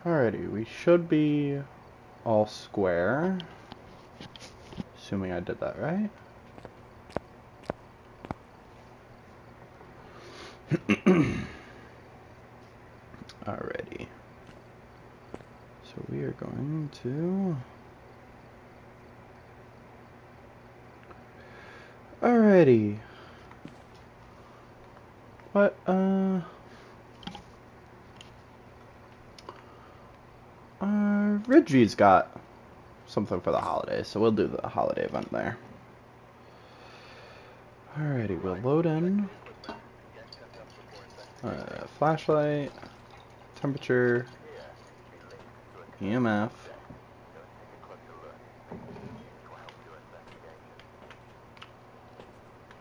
Alrighty, we should be all square. Assuming I did that right. Alrighty. So we are going to... Alrighty. What, Ridgey's got something for the holidays, so we'll do the holiday event there. Alrighty, we'll load in. Flashlight, temperature, EMF.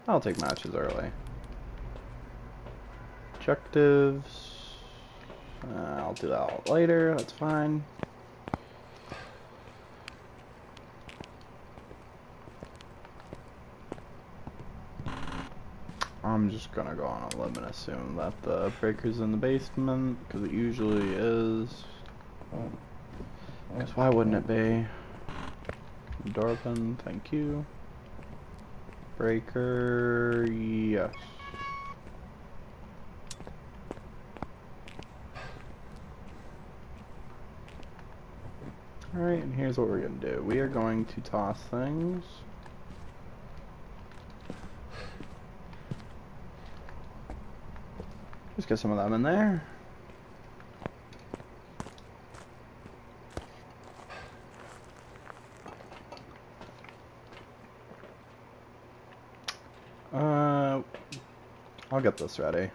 I'll take matches early. Objectives. I'll do that all later, that's fine. I'm just gonna go on a limb and assume that the breaker's in the basement, because it usually is. Because why wouldn't it be? Door open, thank you. Breaker, yes. Alright, and here's what we're gonna do. We are going to toss things. Just get some of them in there. I'll get this ready.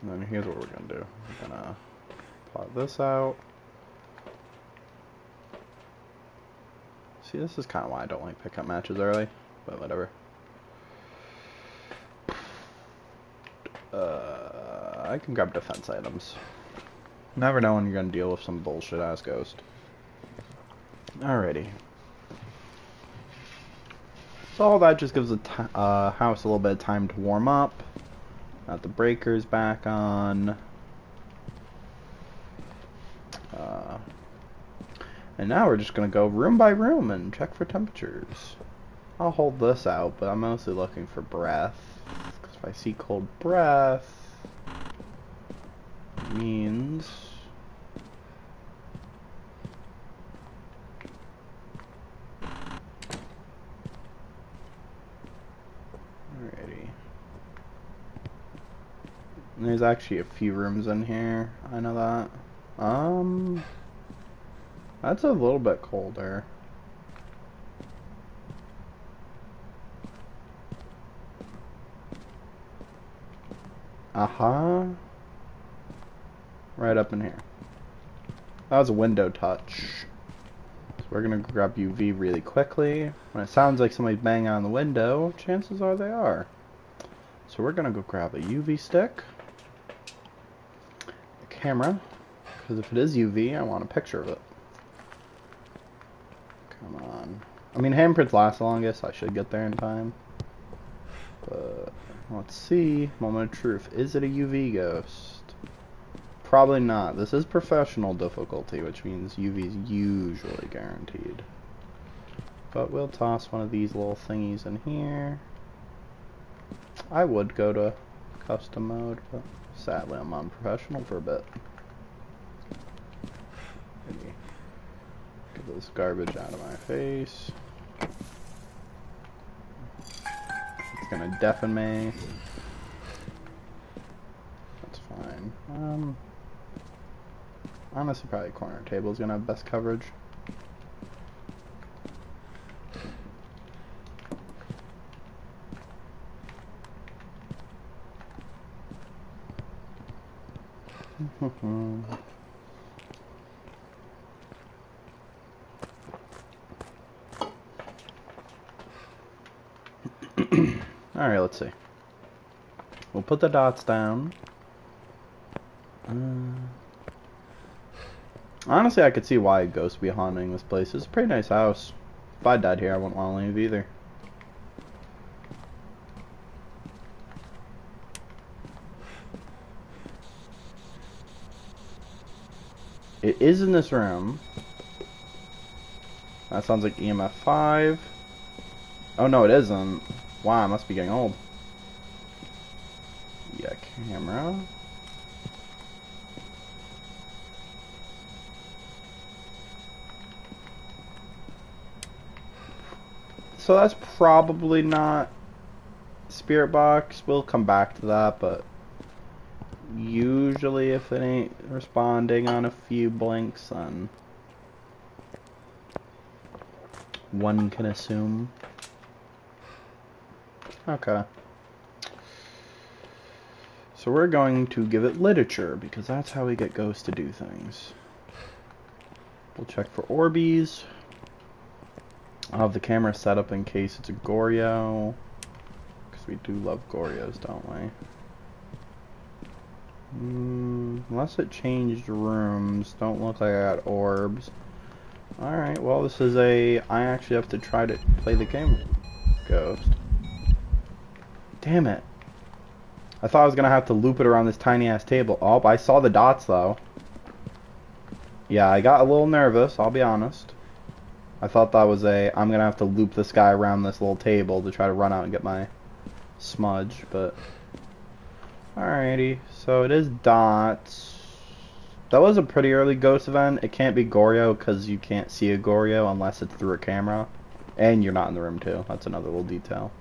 And then here's what we're gonna do. We're gonna plot this out. See, this is kind of why I don't like pickup matches early, but whatever. I can grab defense items. Never know when you're gonna deal with some bullshit ass ghost. Alrighty. So all that just gives the house a little bit of time to warm up. Got the breakers back on. And now we're just gonna go room by room and check for temperatures. I'll hold this out, but I'm mostly looking for breath. Because if I see cold breath, it means... Alrighty. And there's actually a few rooms in here, I know that. That's a little bit colder. Right up in here. That was a window touch. So we're gonna grab UV really quickly. When it sounds like somebody's banging on the window, chances are they are. So we're gonna go grab a UV stick, a camera, because if it is UV, I want a picture of it. Come on. I mean, handprints last the longest, so I should get there in time. But let's see. Moment of truth. Is it a UV ghost? Probably not. This is professional difficulty, which means UV is usually guaranteed. But we'll toss one of these little thingies in here. I would go to custom mode, but sadly I'm on professional for a bit. Maybe get this garbage out of my face. It's gonna deafen me. That's fine. Honestly, probably corner table is gonna have best coverage. Alright, let's see. We'll put the dots down. Honestly, I could see why ghosts be haunting this place. It's a pretty nice house. If I died here, I wouldn't want to leave either. It is in this room. That sounds like EMF 5. Oh no, it isn't. Wow, I must be getting old. Yeah, camera. So that's probably not Spirit Box. We'll come back to that, but usually if it ain't responding on a few blinks, then one can assume. Okay. So we're going to give it literature, because that's how we get ghosts to do things. We'll check for Orbeez. I'll have the camera set up in case it's a Goryo. Because we do love Goryos, don't we? Unless it changed rooms. Don't look like I got orbs. Alright, well this is a... I actually have to try to play the game ghost. Damn it. I thought I was going to have to loop it around this tiny ass table. Oh, I saw the dots though. Yeah, I got a little nervous, I'll be honest. I thought that was a... I'm going to have to loop this guy around this little table to try to run out and get my smudge, but... Alrighty, so it is dots. That was a pretty early ghost event. It can't be Goryo because you can't see a Goryo unless it's through a camera. And you're not in the room too. That's another little detail.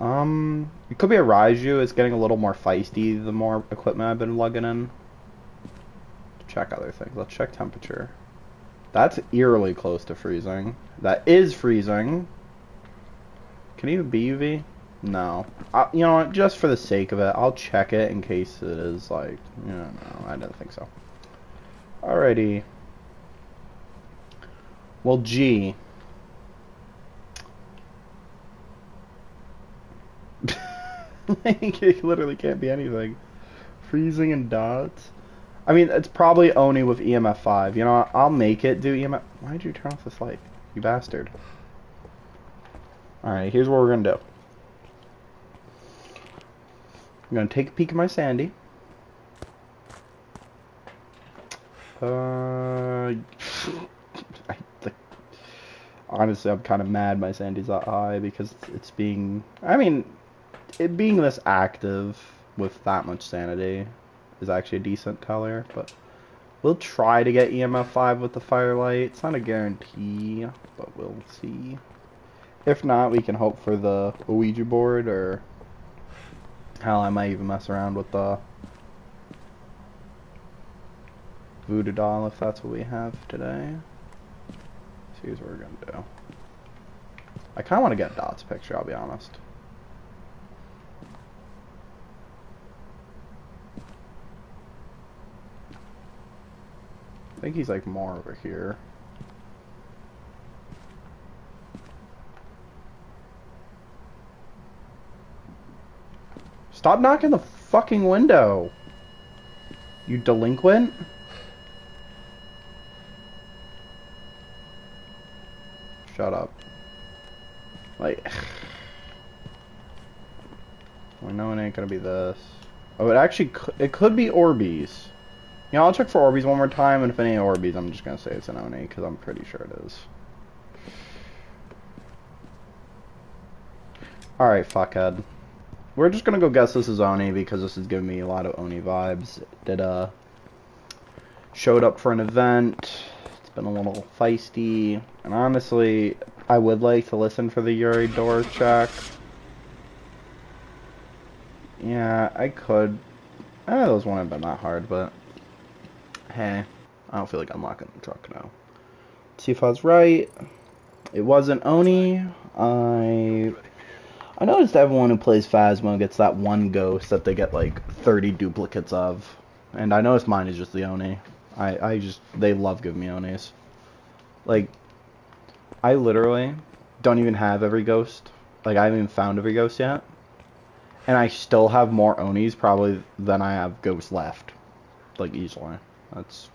It could be a Raiju. It's getting a little more feisty the more equipment I've been lugging in. Check other things. Let's check temperature. That's eerily close to freezing. That is freezing. Can it even be UV? No. You know what? Just for the sake of it, I'll check it in case it is like... no, I don't think so. Alrighty. Well, G. It literally can't be anything. Freezing and dots. I mean, it's probably Oni with EMF 5. You know what? I'll make it do EMF... Why'd you turn off this light? You bastard. Alright, here's what we're gonna do. I'm gonna take a peek at my Sandy. Honestly, I'm kind of mad my Sandy's that high because it's being... I mean, it being this active with that much sanity is actually a decent color, but we'll try to get EMF 5 with the firelight. It's not a guarantee, but we'll see. If not, we can hope for the Ouija board, or hell, I might even mess around with the voodoo doll if that's what we have today. So here's what we're gonna do. I kind of want to get Dot's picture, I'll be honest. I think he's like more over here. Stop knocking the fucking window, you delinquent. Shut up. Like, I know it ain't gonna be this. Oh, it actually it could be Orbeez. You know, I'll check for Orbeez one more time, and if it ain't Orbeez, I'm just gonna say it's an Oni, because I'm pretty sure it is. Alright, fuckhead. We're just gonna go guess this is Oni, because this is giving me a lot of Oni vibes. It, showed up for an event. It's been a little feisty. And honestly, I would like to listen for the Yuri door check. Yeah, I could. Those wouldn't have been that hard, but... hey, I don't feel like unlocking the truck now. Let's see if I was right. It wasn't Oni. I noticed everyone who plays Phasmo gets that one ghost that they get like 30 duplicates of. And I noticed mine is just the Oni. They love giving me Onis. Like, I literally don't even have every ghost. Like, I haven't even found every ghost yet. And I still have more Onis probably than I have ghosts left. Like, easily. That's...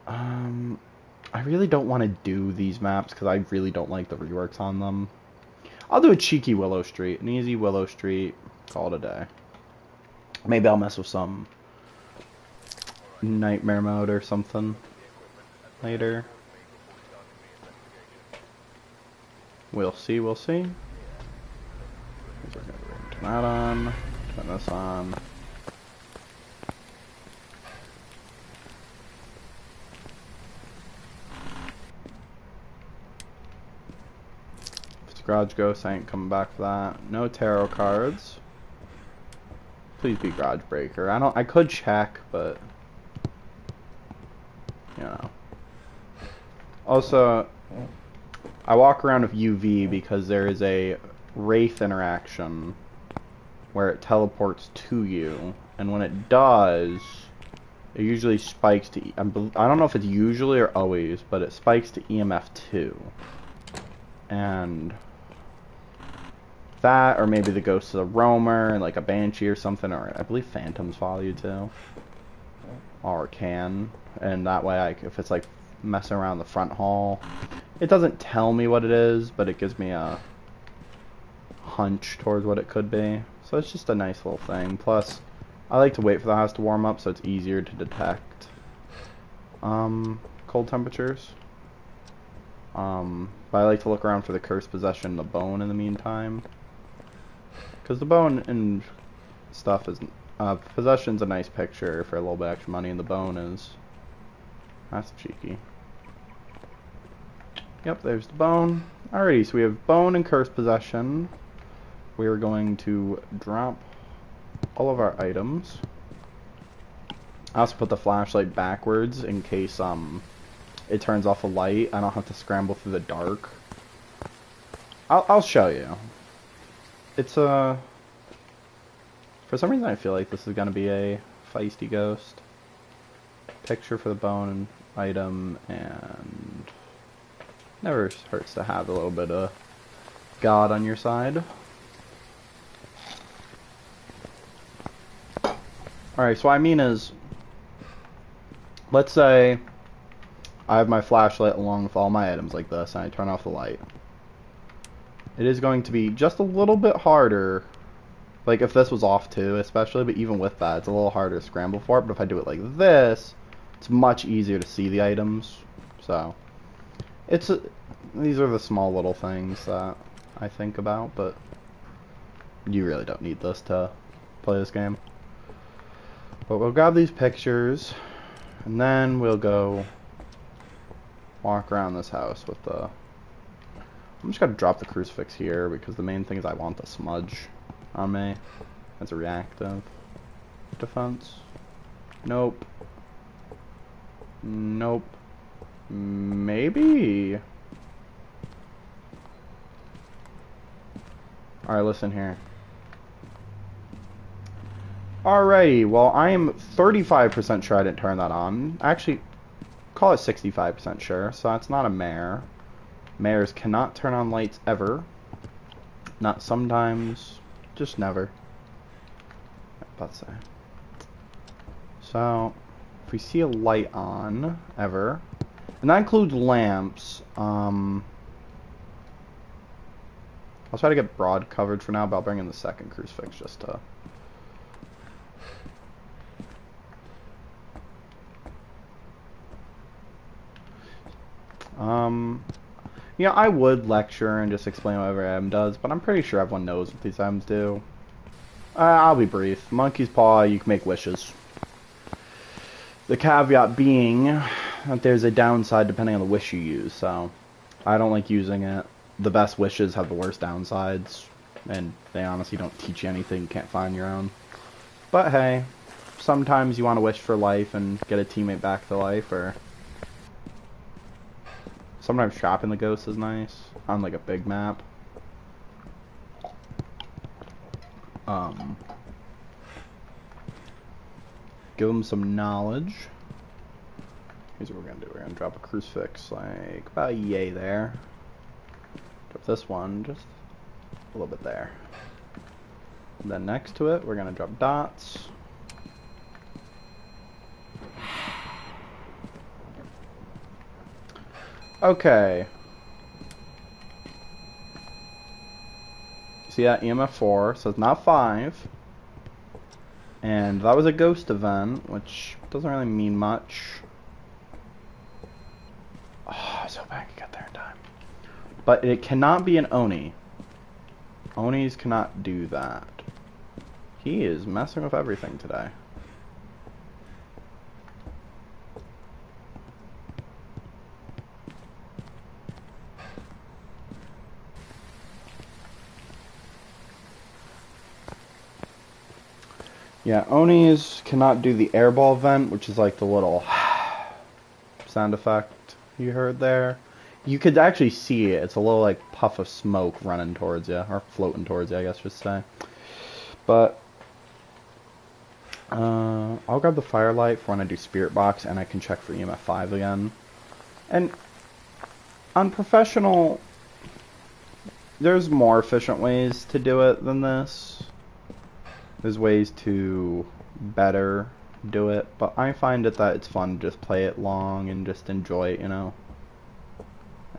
I really don't want to do these maps because I really don't like the reworks on them. I'll do a cheeky Willow Street. An easy Willow Street. Call it a day. Maybe I'll mess with some nightmare mode or something later. We'll see, we'll see. Turn that on, turn this on. If it's Garage Ghost, I ain't coming back for that. No tarot cards. Please be Garage Breaker. I could check, but you know. Also, I walk around with UV because there is a Wraith interaction where it teleports to you, and when it does, it usually spikes to, I don't know if it's usually or always, but it spikes to EMF 2. And that, or maybe the ghost is a roamer, like a banshee or something, or I believe phantoms follow you too. Or can, and that way, if it's like messing around the front hall, it doesn't tell me what it is, but it gives me a hunch towards what it could be. So it's just a nice little thing. Plus, I like to wait for the house to warm up so it's easier to detect cold temperatures. But I like to look around for the cursed possession, the bone in the meantime. Because the bone and stuff is, possession's a nice picture for a little bit extra money, and the bone is, that's cheeky. Yep, there's the bone. Alrighty, so we have bone and cursed possession. We are going to drop all of our items. I also put the flashlight backwards in case it turns off a light. I don't have to scramble through the dark. I'll show you. It's for some reason I feel like this is gonna be a feisty ghost. Picture for the bone item, and never hurts to have a little bit of God on your side. Alright, so what I mean is, let's say I have my flashlight along with all my items like this, and I turn off the light. It is going to be just a little bit harder, like if this was off too, especially, but even with that, it's a little harder to scramble for it. But if I do it like this, it's much easier to see the items. So, these are the small little things that I think about, but you really don't need this to play this game. But we'll grab these pictures, and then we'll go walk around this house with the... I'm just gonna drop the crucifix here, because the main thing is I want the smudge on me as a reactive defense. Nope. Nope. Maybe? Alright, listen here. Alrighty, well, I am 35% sure I didn't turn that on. Actually, call it 65% sure, so that's not a mare. Mares cannot turn on lights ever. Not sometimes, just never. That's it. So, if we see a light on, ever, and that includes lamps, I'll try to get broad coverage for now, but I'll bring in the second crucifix just to... You know, I would lecture and just explain what every item does, but I'm pretty sure everyone knows what these items do. I'll be brief. Monkey's Paw, you can make wishes. The caveat being that there's a downside depending on the wish you use, so I don't like using it. The best wishes have the worst downsides, and they honestly don't teach you anything you can't find your own. But hey, sometimes you want to wish for life and get a teammate back to life, or... Sometimes trapping the ghost is nice on like a big map. Give them some knowledge. Here's what we're gonna do. We're gonna drop a crucifix like about yay there. Drop this one just a little bit there. And then next to it, we're gonna drop dots. Okay. See that EMF 4, so it's not 5. And that was a ghost event, which doesn't really mean much. Oh, so bad I could get there in time. But it cannot be an Oni. Onis cannot do that. He is messing with everything today. Yeah, Onis cannot do the airball vent, which is like the little sound effect you heard there. You could actually see it. It's a little like puff of smoke running towards you, or floating towards you, I guess I should say. But I'll grab the firelight for when I do Spirit Box, and I can check for EMF 5 again. And on professional, there's more efficient ways to do it than this. There's ways to better do it, but I find it that it's fun to just play it long and just enjoy it, you know.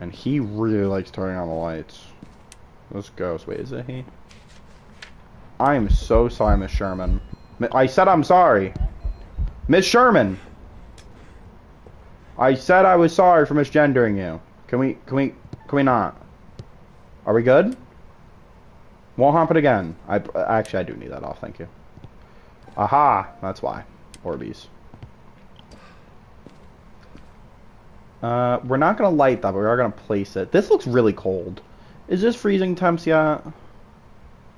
And he really likes turning on the lights. This ghost, wait, is it he? I am so sorry, Miss Sherman. I said I'm sorry. Miss Sherman! I said I was sorry for misgendering you. Can we not? Are we good? Won't happen again. Actually, I do need that off, thank you. Aha! That's why. Orbeez. We're not going to light that, but we are going to place it. This looks really cold. Is this freezing temps yet?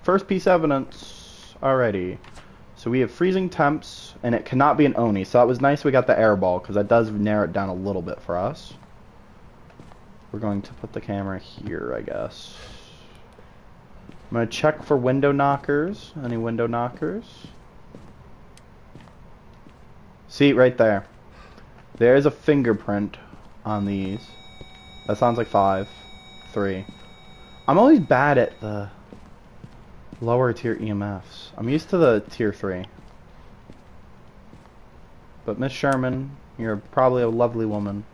First piece of evidence. Alrighty. So we have freezing temps, and it cannot be an Oni. So that was nice we got the airball, because that does narrow it down a little bit for us. We're going to put the camera here, I guess. I'm going to check for window knockers. Any window knockers? See, right there. There's a fingerprint on these. That sounds like 5. 3. I'm always bad at the lower tier EMFs. I'm used to the tier 3. But Miss Sherman, you're probably a lovely woman.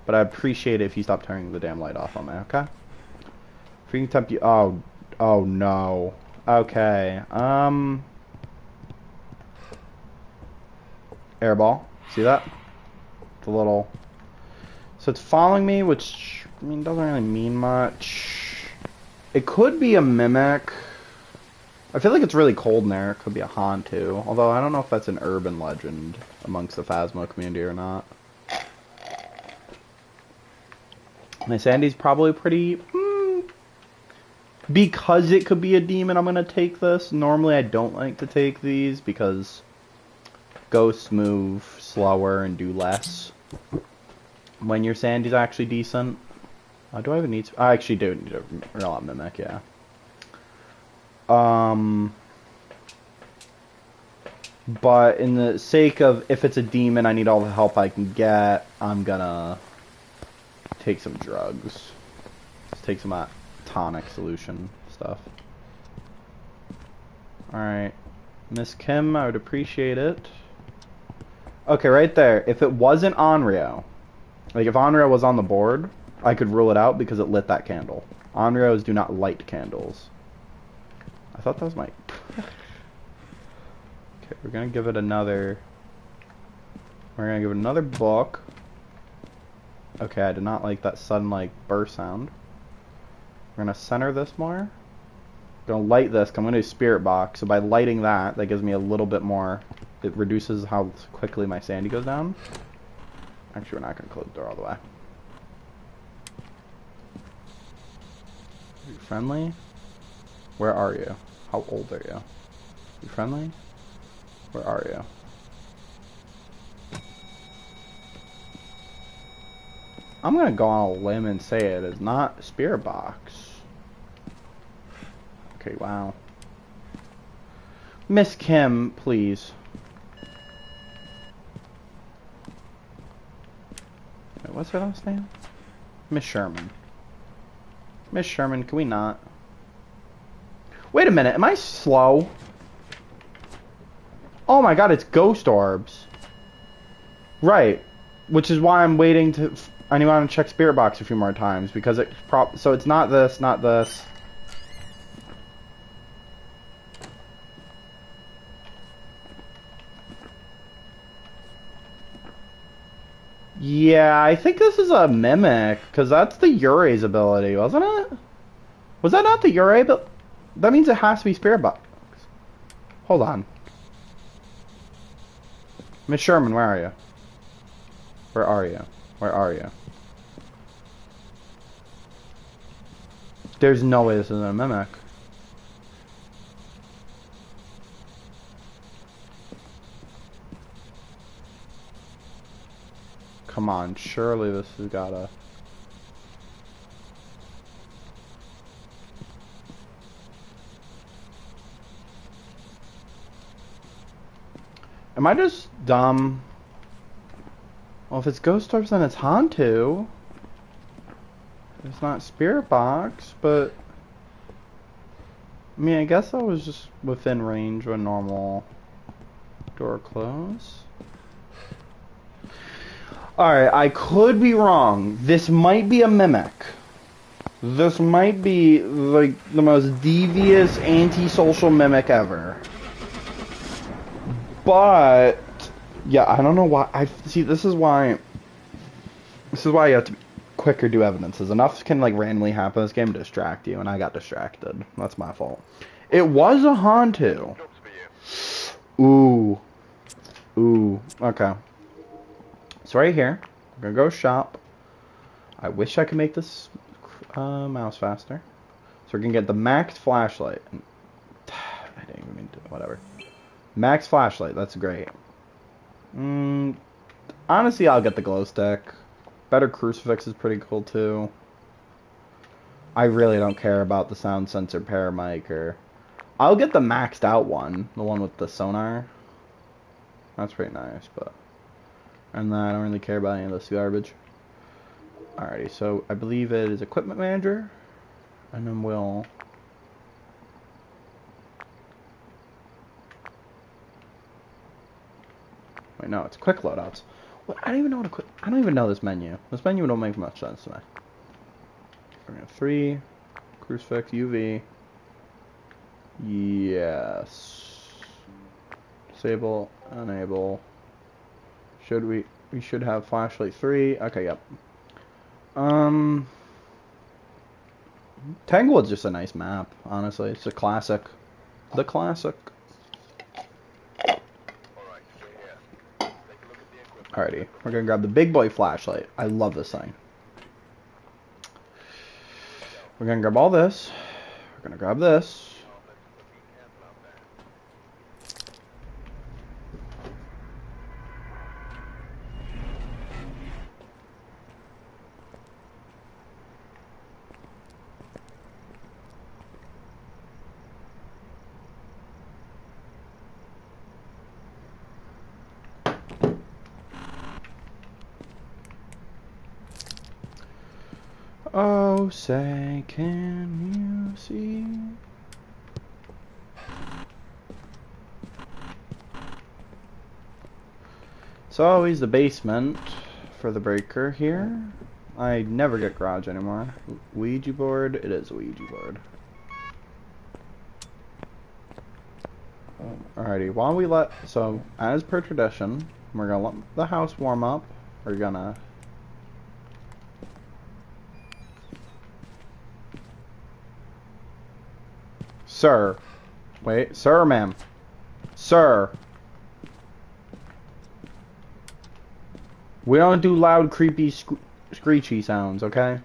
But I appreciate it if you stop turning the damn light off on me, okay? Freaking temp you. Oh no. Okay. Airball. See that? The little. So it's following me, which I mean doesn't really mean much. It could be a mimic. I feel like it's really cold in there. It could be a Hantu. Although I don't know if that's an urban legend amongst the Phasmo community or not. My Sandy's probably pretty. Because it could be a demon, I'm going to take this. Normally I don't like to take these because ghosts move slower and do less when your Sandy's actually decent. Do I even need to? I actually do need a real mimic, yeah. But in the sake of if it's a demon, I need all the help I can get. I'm gonna take some drugs. Let's take some tonic solution stuff. Alright. Miss Kim, I would appreciate it. Okay, right there. If it wasn't Onryo, like if Onryo was on the board, I could rule it out because it lit that candle. Onryos do not light candles. I thought that was my... Okay, we're gonna give it another... We're gonna give it another book. Okay, I did not like that sudden, like, burst sound. We're gonna center this more. Gonna light this, 'cause I'm gonna do Spirit Box. So by lighting that, that gives me a little bit more. It reduces how quickly my Sandy goes down. Actually, we're not gonna close the door all the way. Are you friendly? Where are you? How old are you? You friendly? Where are you? I'm gonna go on a limb and say it is not Spirit Box. Okay, wow. Miss Kim, please. Wait, what's her last name? Miss Sherman. Miss Sherman, can we not? Wait a minute, am I slow? Oh my god, it's ghost orbs. Right. Which is why I'm waiting to... I need to check Spirit Box a few more times, because it... So it's not this, not this. Yeah, I think this is a mimic, because that's the Yuri's ability, wasn't it? Was that not the Yuri ability? That means it has to be Spirit Box. Hold on. Miss Sherman, where are you? Where are you? Where are you? There's no way this isn't a mimic. Come on, surely this has gotta... Am I just dumb? Well, if it's Ghost Orbs, then it's Hantu. It's not Spirit Box, but... I mean, I guess I was just within range of a normal door close. Alright, I could be wrong. This might be a mimic. This might be, like, the most devious antisocial mimic ever. But... yeah, I don't know why. See, this is why you have to be quicker do evidences. Enough can, like, randomly happen in this game to distract you, and I got distracted. That's my fault. It was a Hantu. Ooh. Ooh. Okay. So right here, we're gonna go shop. I wish I could make this mouse faster. So we're gonna get the max flashlight. I didn't even mean to, whatever. Max flashlight, that's great. Honestly, I'll get the glow stick. Better crucifix is pretty cool too. I really don't care about the sound sensor paramic or... I'll get the maxed out one, the one with the sonar. That's pretty nice, but... and then I don't really care about any of this garbage. Alrighty, so I believe it is Equipment Manager. And then we'll... wait, no, it's quick loadouts. What? I don't even know what I don't even know this menu. This menu don't make much sense to me. We're gonna 3, crucifix, UV. Yes. Disable, enable. We should have flashlight 3. Okay, yep. Tanglewood's just a nice map, honestly. It's a classic. The classic. Alrighty, we're gonna grab the big boy flashlight. I love this thing. We're gonna grab all this. We're gonna grab this. Oh, say, can you see? It's always the basement for the breaker here. I never get garage anymore. Ouija board, it is a Ouija board. Alrighty, while we so as per tradition, we're gonna let the house warm up. We're gonna... Sir. Wait, sir or ma'am? Sir. We don't do loud, creepy, screechy sounds, okay?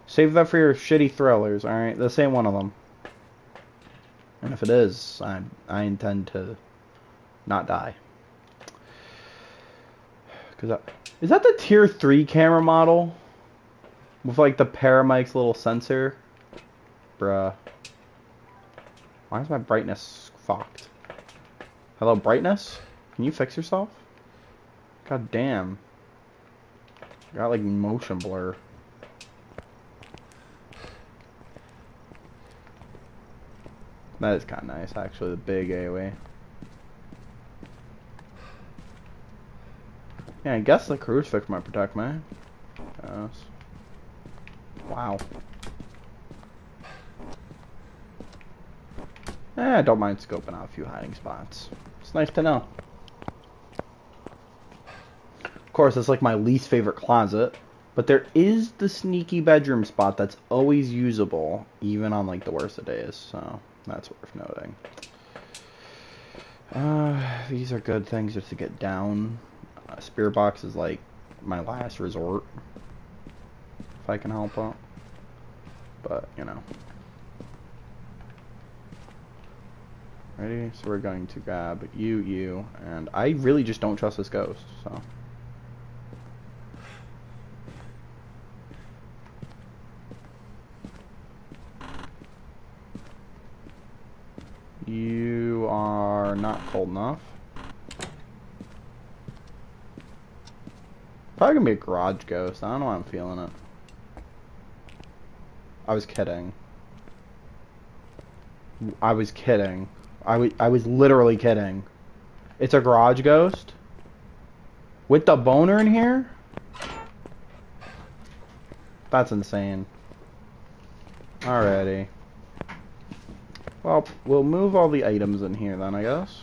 Save that for your shitty thrillers, alright? This ain't one of them. And if it is, I intend to not die. Is that the tier 3 camera model? With like the Paramic's little sensor? Bruh. Why is my brightness fucked? Hello, brightness? Can you fix yourself? God damn. I got like motion blur. That is kind of nice, actually, the big AoE. Yeah, I guess the crucifix might protect me. Yes. Wow. I don't mind scoping out a few hiding spots. It's nice to know. course, it's like my least favorite closet. But there is the sneaky bedroom spot that's always usable, even on like the worst of days. So that's worth noting. These are good things just to get down. Spirit box is like my last resort, if I can help out. But you know. Ready? So we're going to grab you, and I really just don't trust this ghost, so. You are not cold enough. Probably gonna be a garage ghost. I don't know why I'm feeling it. I was kidding. I was kidding. I was literally kidding. It's a garage ghost? With the boner in here? That's insane. Alrighty. Well, we'll move all the items in here then, I guess.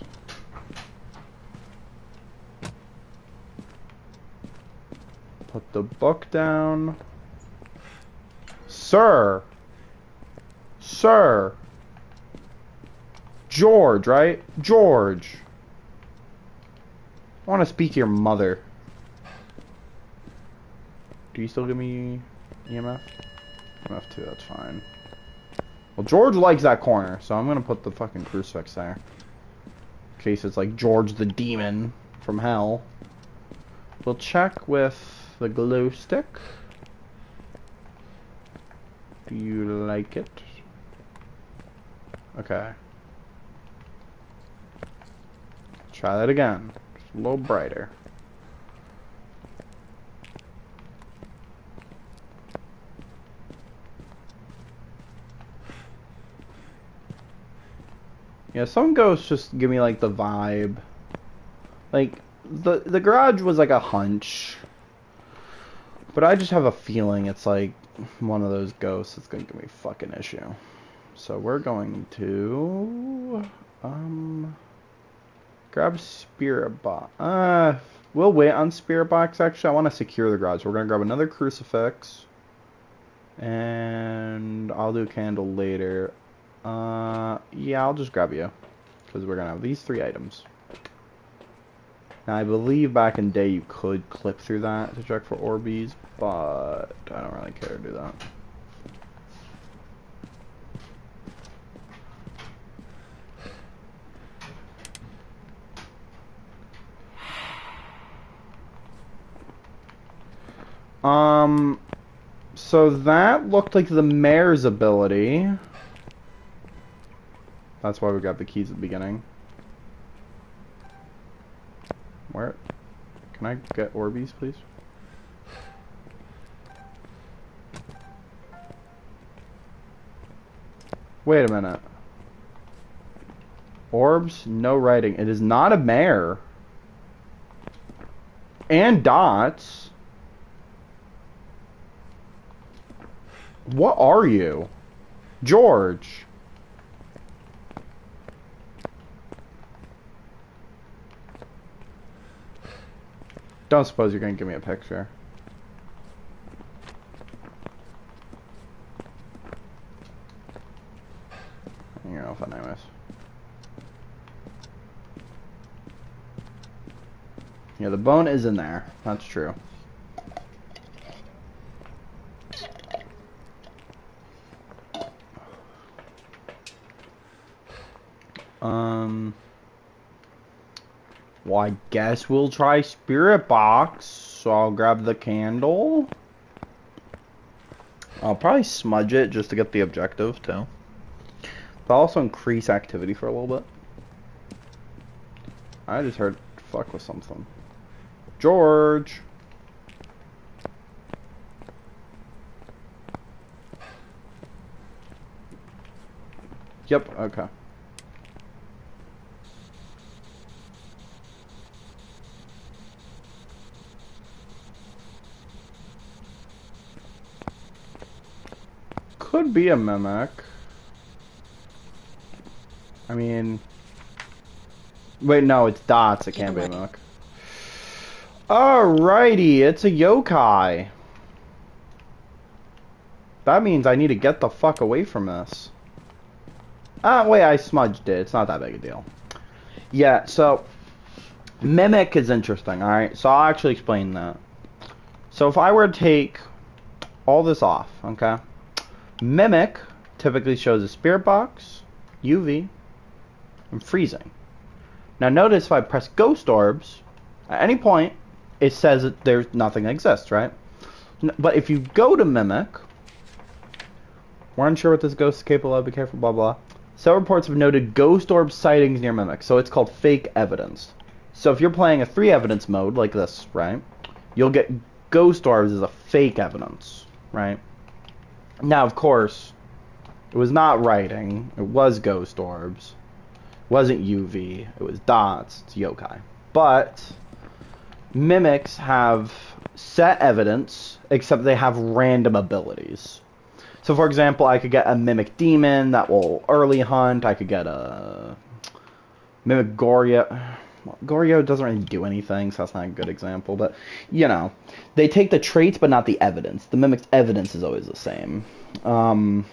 Put the book down. Sir! Sir! George, right? George! I want to speak to your mother. Do you still give me EMF? EMF 2, that's fine. Well, George likes that corner, so I'm gonna put the fucking crucifix there. In case it's like George the demon from hell. We'll check with the glow stick. Do you like it? Okay. Try that again. Just a little brighter. Yeah, some ghosts just give me like the vibe. Like the garage was like a hunch. But I just have a feeling it's like one of those ghosts that's gonna give me a fucking issue. So we're going to grab spirit box. We'll wait on spirit box. Actually, I want to secure the garage. We're gonna grab another crucifix, and I'll do a candle later. Yeah, I'll just grab you because we're gonna have these 3 items. Now, I believe back in day you could clip through that to check for Orbeez, but I don't really care to do that. So that looked like the mayor's ability. That's why we got the keys at the beginning. Where? Can I get Orbeez, please? Wait a minute. Orbs, no writing. It is not a mare. And dots. What are you? George. Don't suppose you're gonna give me a picture. You know what anyways. Yeah, the bone is in there. That's true. Well, I guess we'll try Spirit Box. So I'll grab the candle. I'll probably smudge it just to get the objective too. But I'll also increase activity for a little bit. I just heard fuck with something. George! Yep, okay. Could be a mimic. I mean... Wait, no, it's dots. It can't be a mimic. Alrighty, it's a yokai. That means I need to get the fuck away from this. Wait, I smudged it. It's not that big a deal. Yeah, so Mimic is interesting, alright? So I'll actually explain that. So if I were to take all this off, okay? Mimic typically shows a spirit box, UV, and freezing. Now notice if I press ghost orbs, at any point, it says that there's nothing that exists, right? But if you go to Mimic, we're unsure what this ghost is capable of, be careful, blah blah. Several reports have noted ghost orb sightings near Mimic, so it's called fake evidence. So if you're playing a 3 evidence mode like this, right, you'll get ghost orbs as a fake evidence, right? Now, of course, it was not writing, it was ghost orbs. It wasn't UV, it was dots, it's yokai. But Mimics have set evidence, except they have random abilities. So, for example, I could get a Mimic Demon that will early hunt. I could get a Mimic Goryo. Well, Goryo doesn't really do anything, so that's not a good example. But, you know, they take the traits, but not the evidence. The Mimic's evidence is always the same. I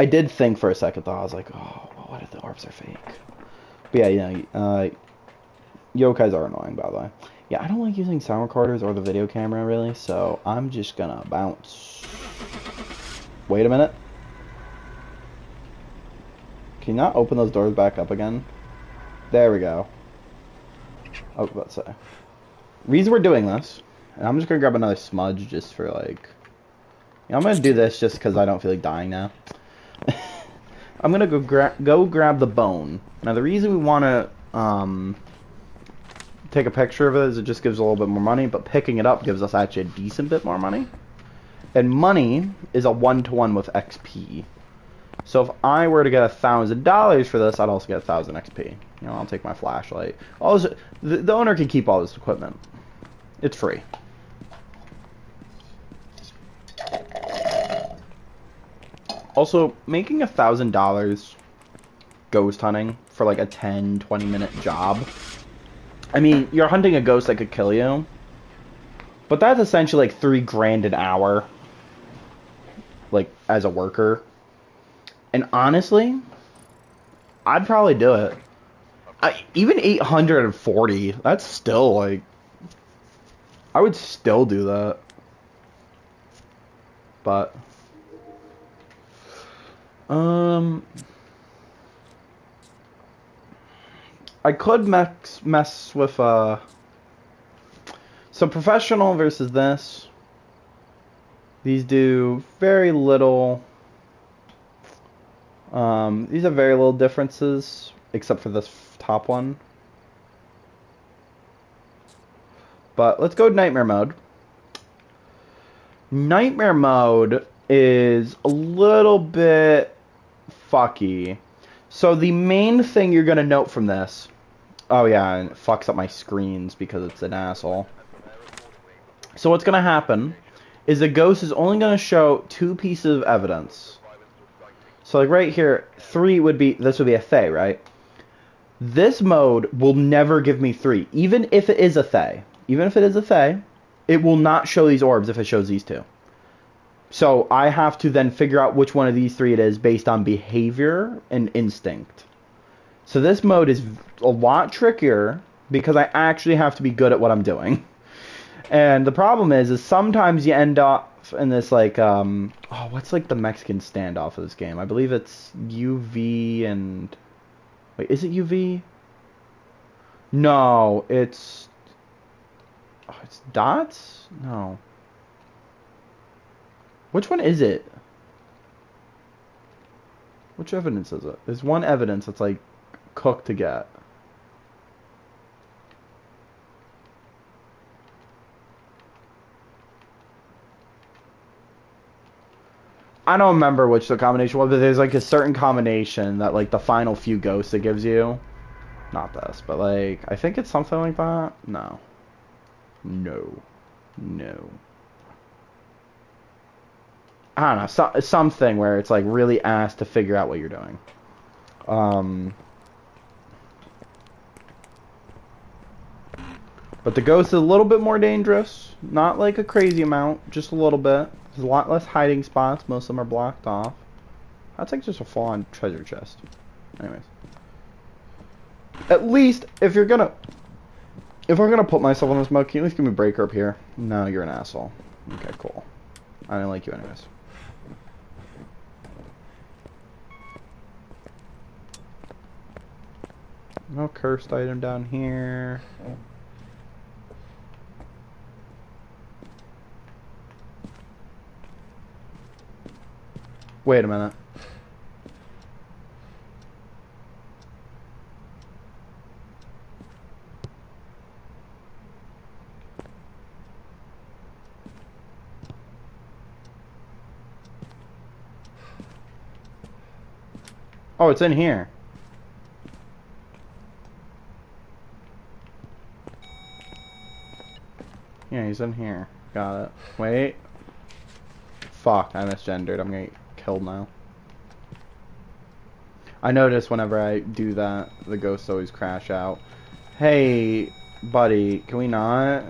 did think for a second, though. I was like, oh, what if the orbs are fake? But yeah, you know, yokais are annoying, by the way. Yeah, I don't like using sound recorders or the video camera, really, so I'm just gonna bounce. Wait a minute. Can you not open those doors back up again? There we go. Oh, let's say. Reason we're doing this, and I'm just gonna grab another smudge just for, like... You know, I'm gonna do this just because I don't feel like dying now. I'm gonna go grab the bone. Now, the reason we wanna, take a picture of it is it just gives a little bit more money, but picking it up gives us actually a decent bit more money. And money is a 1-to-1 with XP. So if I were to get $1,000 for this, I'd also get 1,000 XP. You know, I'll take my flashlight. Also, the owner can keep all this equipment. It's free. Also, making $1,000 ghost hunting for like a 10-20 minute job. I mean, you're hunting a ghost that could kill you, but that's essentially like $3 grand an hour, like as a worker. And honestly, I'd probably do it. Even 840, that's still like, I would still do that. But, I could mess with, so professional versus this. These do very little, these have very little differences, except for this top one. But let's go to Nightmare Mode. Nightmare Mode is a little bit fucky. So the main thing you're going to note from this... Oh yeah, and it fucks up my screens because it's an asshole. So what's going to happen is the ghost is only going to show 2 pieces of evidence. So like right here, 3 would be... This would be a Thay, right? This mode will never give me 3. Even if it is a Thay. Even if it is a Thay, it will not show these orbs if it shows these 2. So I have to then figure out which one of these 3 it is based on behavior and instinct. So this mode is a lot trickier because I actually have to be good at what I'm doing. And the problem is sometimes you end up in this like, oh, what's like the Mexican standoff of this game? I believe it's UV and... Wait, is it UV? No, it's... Oh, it's dots? No. Which one is it? Which evidence is it? There's one evidence that's like cooked to get. I don't remember which the combination was, but there's like a certain combination that like the final few ghosts it gives you. Not this, but like, I think it's something like that. No. No. No. I don't know, something where it's like really asked to figure out what you're doing. But the ghost is a little bit more dangerous. Not like a crazy amount, just a little bit. There's a lot less hiding spots. Most of them are blocked off. That's like just a full-on treasure chest. Anyways. At least, if I'm gonna put myself on this mode, can you at least give me a breaker up here? No, you're an asshole. Okay, cool. I didn't like you anyways. No cursed item down here. Wait a minute. Oh, it's in here. Yeah, he's in here. Got it. Wait. Fuck, I misgendered. I'm gonna get killed now. I notice whenever I do that, the ghosts always crash out. Hey, buddy, can we not?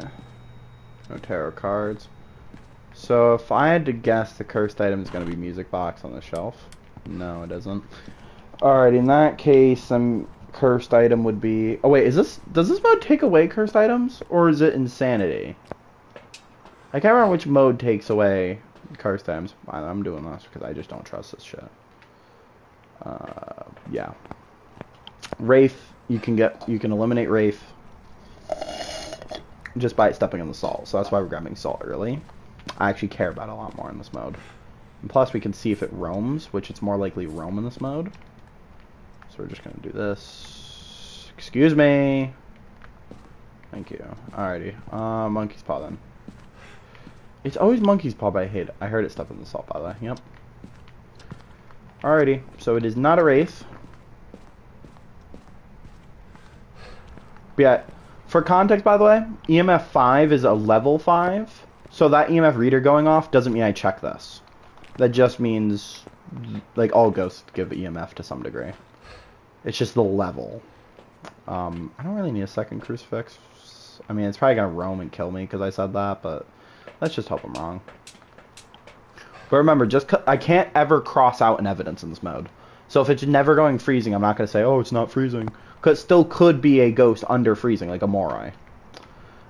No tarot cards. So if I had to guess, the cursed item is going to be music box on the shelf. No, it isn't. Alright, in that case, some cursed item would be... Oh wait, does this mode take away cursed items? Or is it insanity? I can't remember which mode takes away cursed items. I'm doing this because I just don't trust this shit. Yeah. Wraith, you can eliminate Wraith just by stepping on the salt. So that's why we're grabbing salt early. I actually care about it a lot more in this mode. And plus we can see if it roams, which it's more likely to roam in this mode. So we're just gonna do this. Excuse me. Thank you. Alrighty. Monkey's paw then. It's always monkey's paw, but I hate it. I heard it step in the salt, by the way. Yep. Alrighty. So it is not a wraith. But yeah, for context, by the way, EMF 5 is a level 5. So that EMF reader going off doesn't mean I check this. That just means, like, all ghosts give EMF to some degree. It's just the level. I don't really need a second crucifix. I mean, it's probably going to roam and kill me because I said that, but let's just hope I'm wrong. But remember, I can't ever cross out an evidence in this mode. So if it's never going freezing, I'm not going to say, oh, it's not freezing. Because it still could be a ghost under freezing, like a Morai.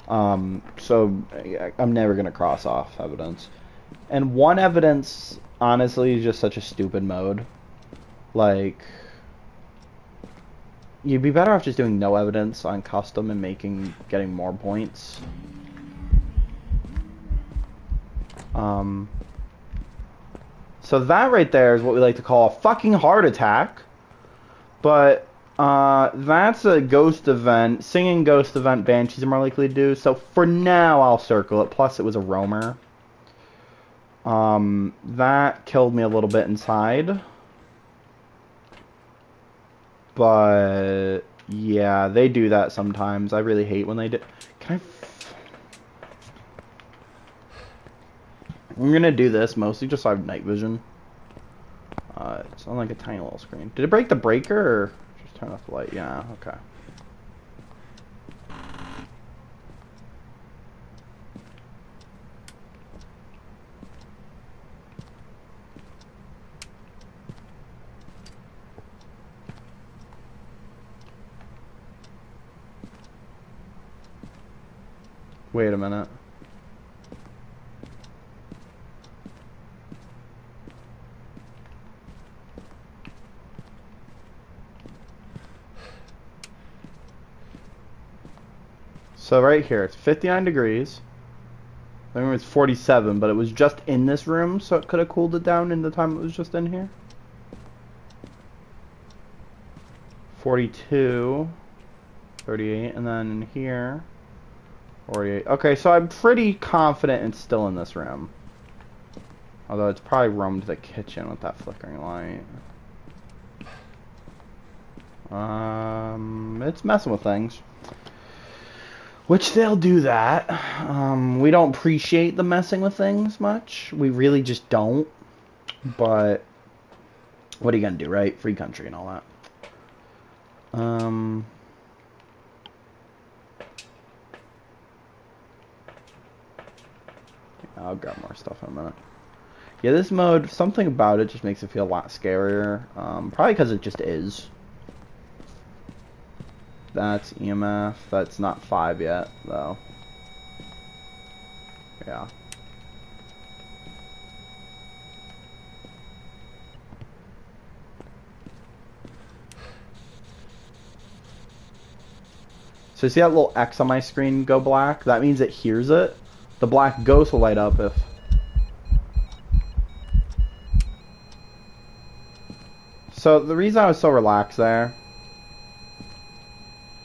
So I'm never going to cross off evidence. And one evidence, honestly, is just such a stupid mode. Like, you'd be better off just doing no evidence on custom and getting more points. So that right there is what we like to call a fucking heart attack. But that's a ghost event. Singing ghost event, banshees are more likely to do. So for now, I'll circle it. Plus, it was a roamer. That killed me a little bit inside. But yeah, they do that sometimes. I really hate when they do. I'm gonna do this mostly just so I have night vision. It's on like a tiny little screen. Did it break the breaker or just turn off the light? Yeah, okay. Wait a minute. So right here, it's 59 degrees. I remember it's 47, but it was just in this room, so it could have cooled it down in the time it was just in here. 42, 38, and then in here, 48. Okay, so I'm pretty confident it's still in this room. Although it's probably roamed the kitchen with that flickering light. It's messing with things. Which they'll do that. We don't appreciate the messing with things much. We really just don't. But what are you gonna do, right? Free country and all that. I'll grab more stuff in a minute. Yeah, this mode, something about it just makes it feel a lot scarier. Probably because it just is. That's EMF. That's not 5 yet, though. Yeah. So you see that little X on my screen go black? That means it hears it. The black ghost will light up if... So the reason I was so relaxed there...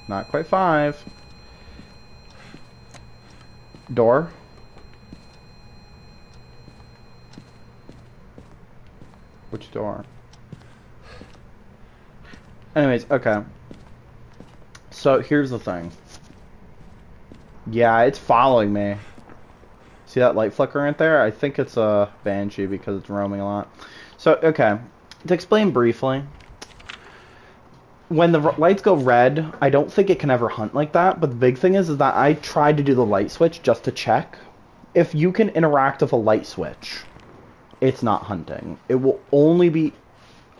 Not quite 5. Door. Which door? Anyways, okay. So here's the thing. Yeah, it's following me. See that light flicker right there? I think it's a Banshee because it's roaming a lot. So, okay. To explain briefly, when the lights go red, I don't think it can ever hunt like that, but the big thing is that I tried to do the light switch just to check. If you can interact with a light switch, it's not hunting. It will only be...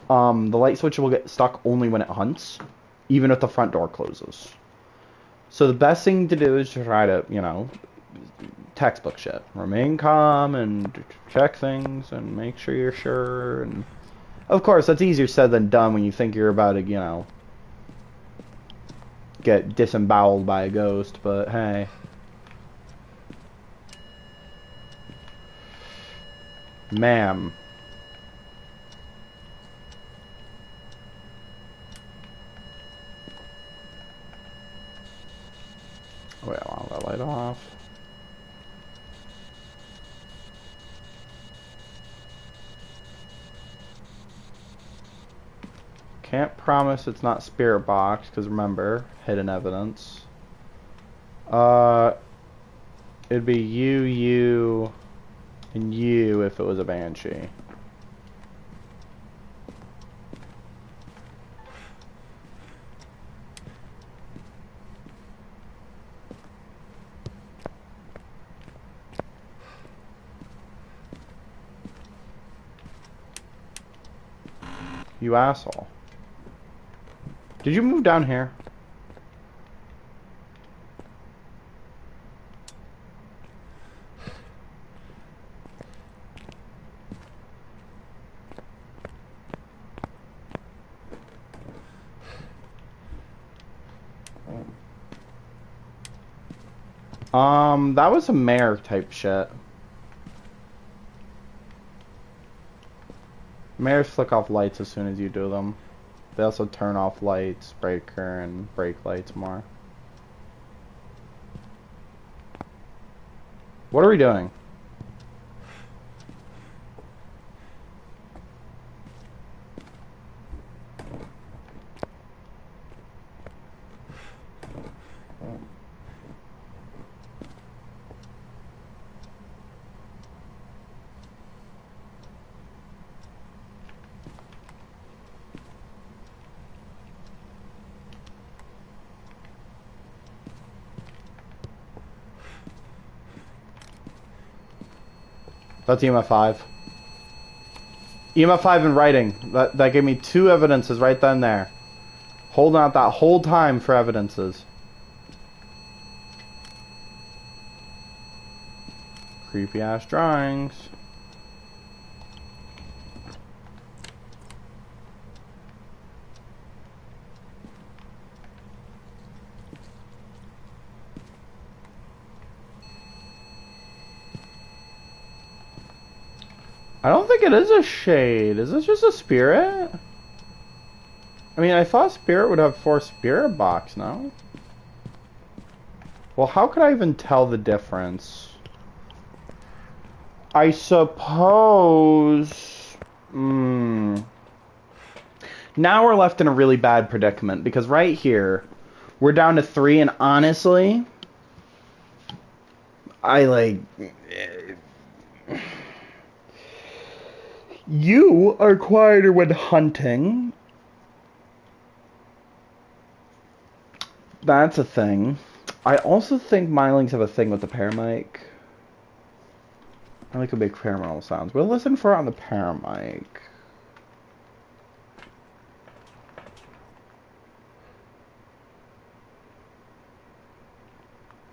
the light switch will get stuck only when it hunts, even if the front door closes. So the best thing to do is to try to, you know, textbook shit. Remain calm and check things and make sure you're sure. And of course, that's easier said than done when you think you're about to, you know, get disemboweled by a ghost, but hey. Ma'am. Wait, I'll let that light off. Can't promise it's not Spirit Box, because remember, hidden evidence. It'd be you, and you if it was a Banshee. You asshole. Did you move down here? That was a mare type shit. Mares flick off lights as soon as you do them. They also turn off lights, breaker, and brake lights more. What are we doing? That's EMF 5. EMF 5 in writing. That gave me 2 evidences right then and there. Holding out that whole time for evidences. Creepy ass drawings. I don't think it is a shade. Is this just a spirit? I mean, I thought spirit would have 4 spirit box, no? Well, how could I even tell the difference? I suppose... Now we're left in a really bad predicament, because right here, we're down to 3, and honestly... You are quieter when hunting. That's a thing. I also think Mylings have a thing with the paramic. I like a big criminal sounds. We'll listen for it on the paramic.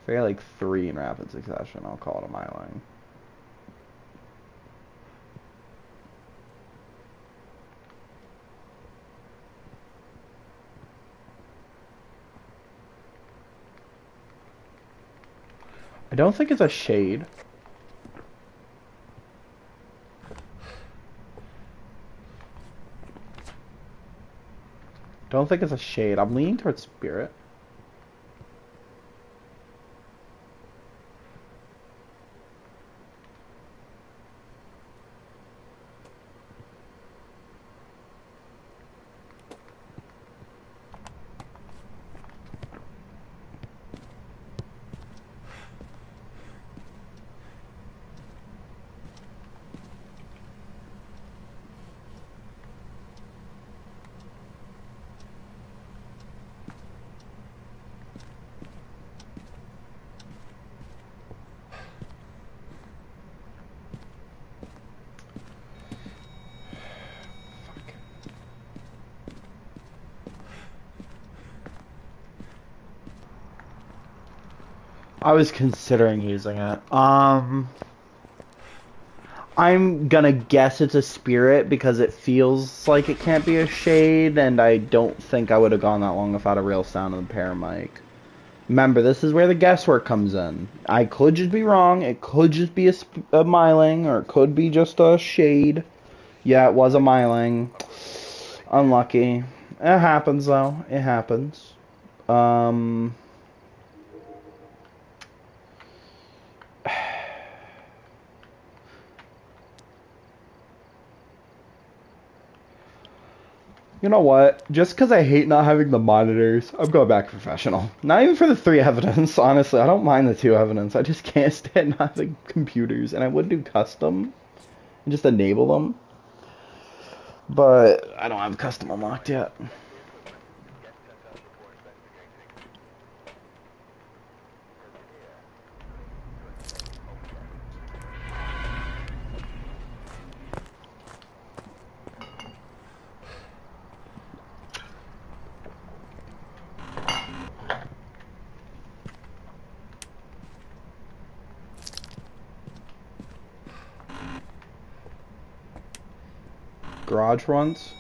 If I get like 3 in rapid succession, I'll call it a myling. I don't think it's a shade. Don't think it's a shade. I'm leaning towards spirit. I was considering using it. I'm gonna guess it's a spirit because it feels like it can't be a shade, and I don't think I would have gone that long without a real sound on the paramic. Remember, this is where the guesswork comes in. I could just be wrong. It could just be a myling, or it could be just a shade. Yeah, it was a myling. Unlucky. It happens, though. It happens. You know what? Just because I hate not having the monitors, I'm going back professional. Not even for the 3 evidence, honestly. I don't mind the 2 evidence. I just can't stand not having computers. And I would do custom and just enable them. But I don't have custom unlocked yet. Garage runs.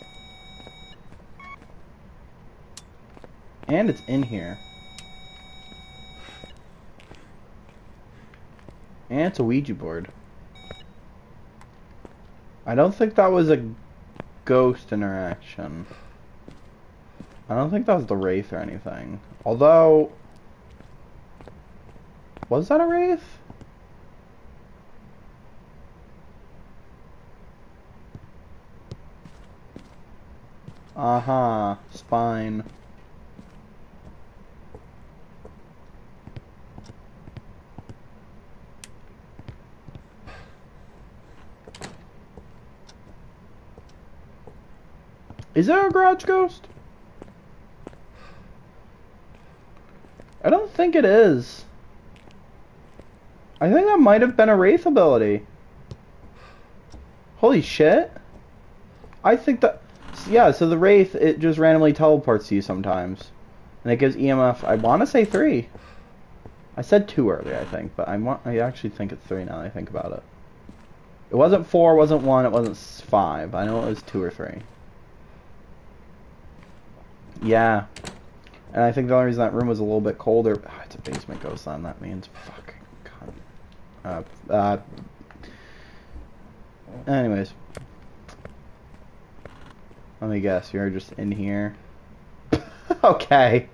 And it's in here. And it's a Ouija board. I don't think that was a ghost interaction. I don't think that was the Wraith or anything. Although... Was that a Wraith? Uh-huh. Spine. Is there a garage ghost? I don't think it is. I think that might have been a Wraith ability. Holy shit. I think that... Yeah, so the Wraith, it just randomly teleports to you sometimes. And it gives EMF, I want to say 3. I said 2 earlier, I think, but I actually think it's 3 now that I think about it. It wasn't 4, it wasn't 1, it wasn't 5. I know it was 2 or 3. Yeah. And I think the only reason that room was a little bit colder... Oh, it's a basement ghost then, that means... Fucking... God. Anyways. Let me guess, you're just in here. Okay.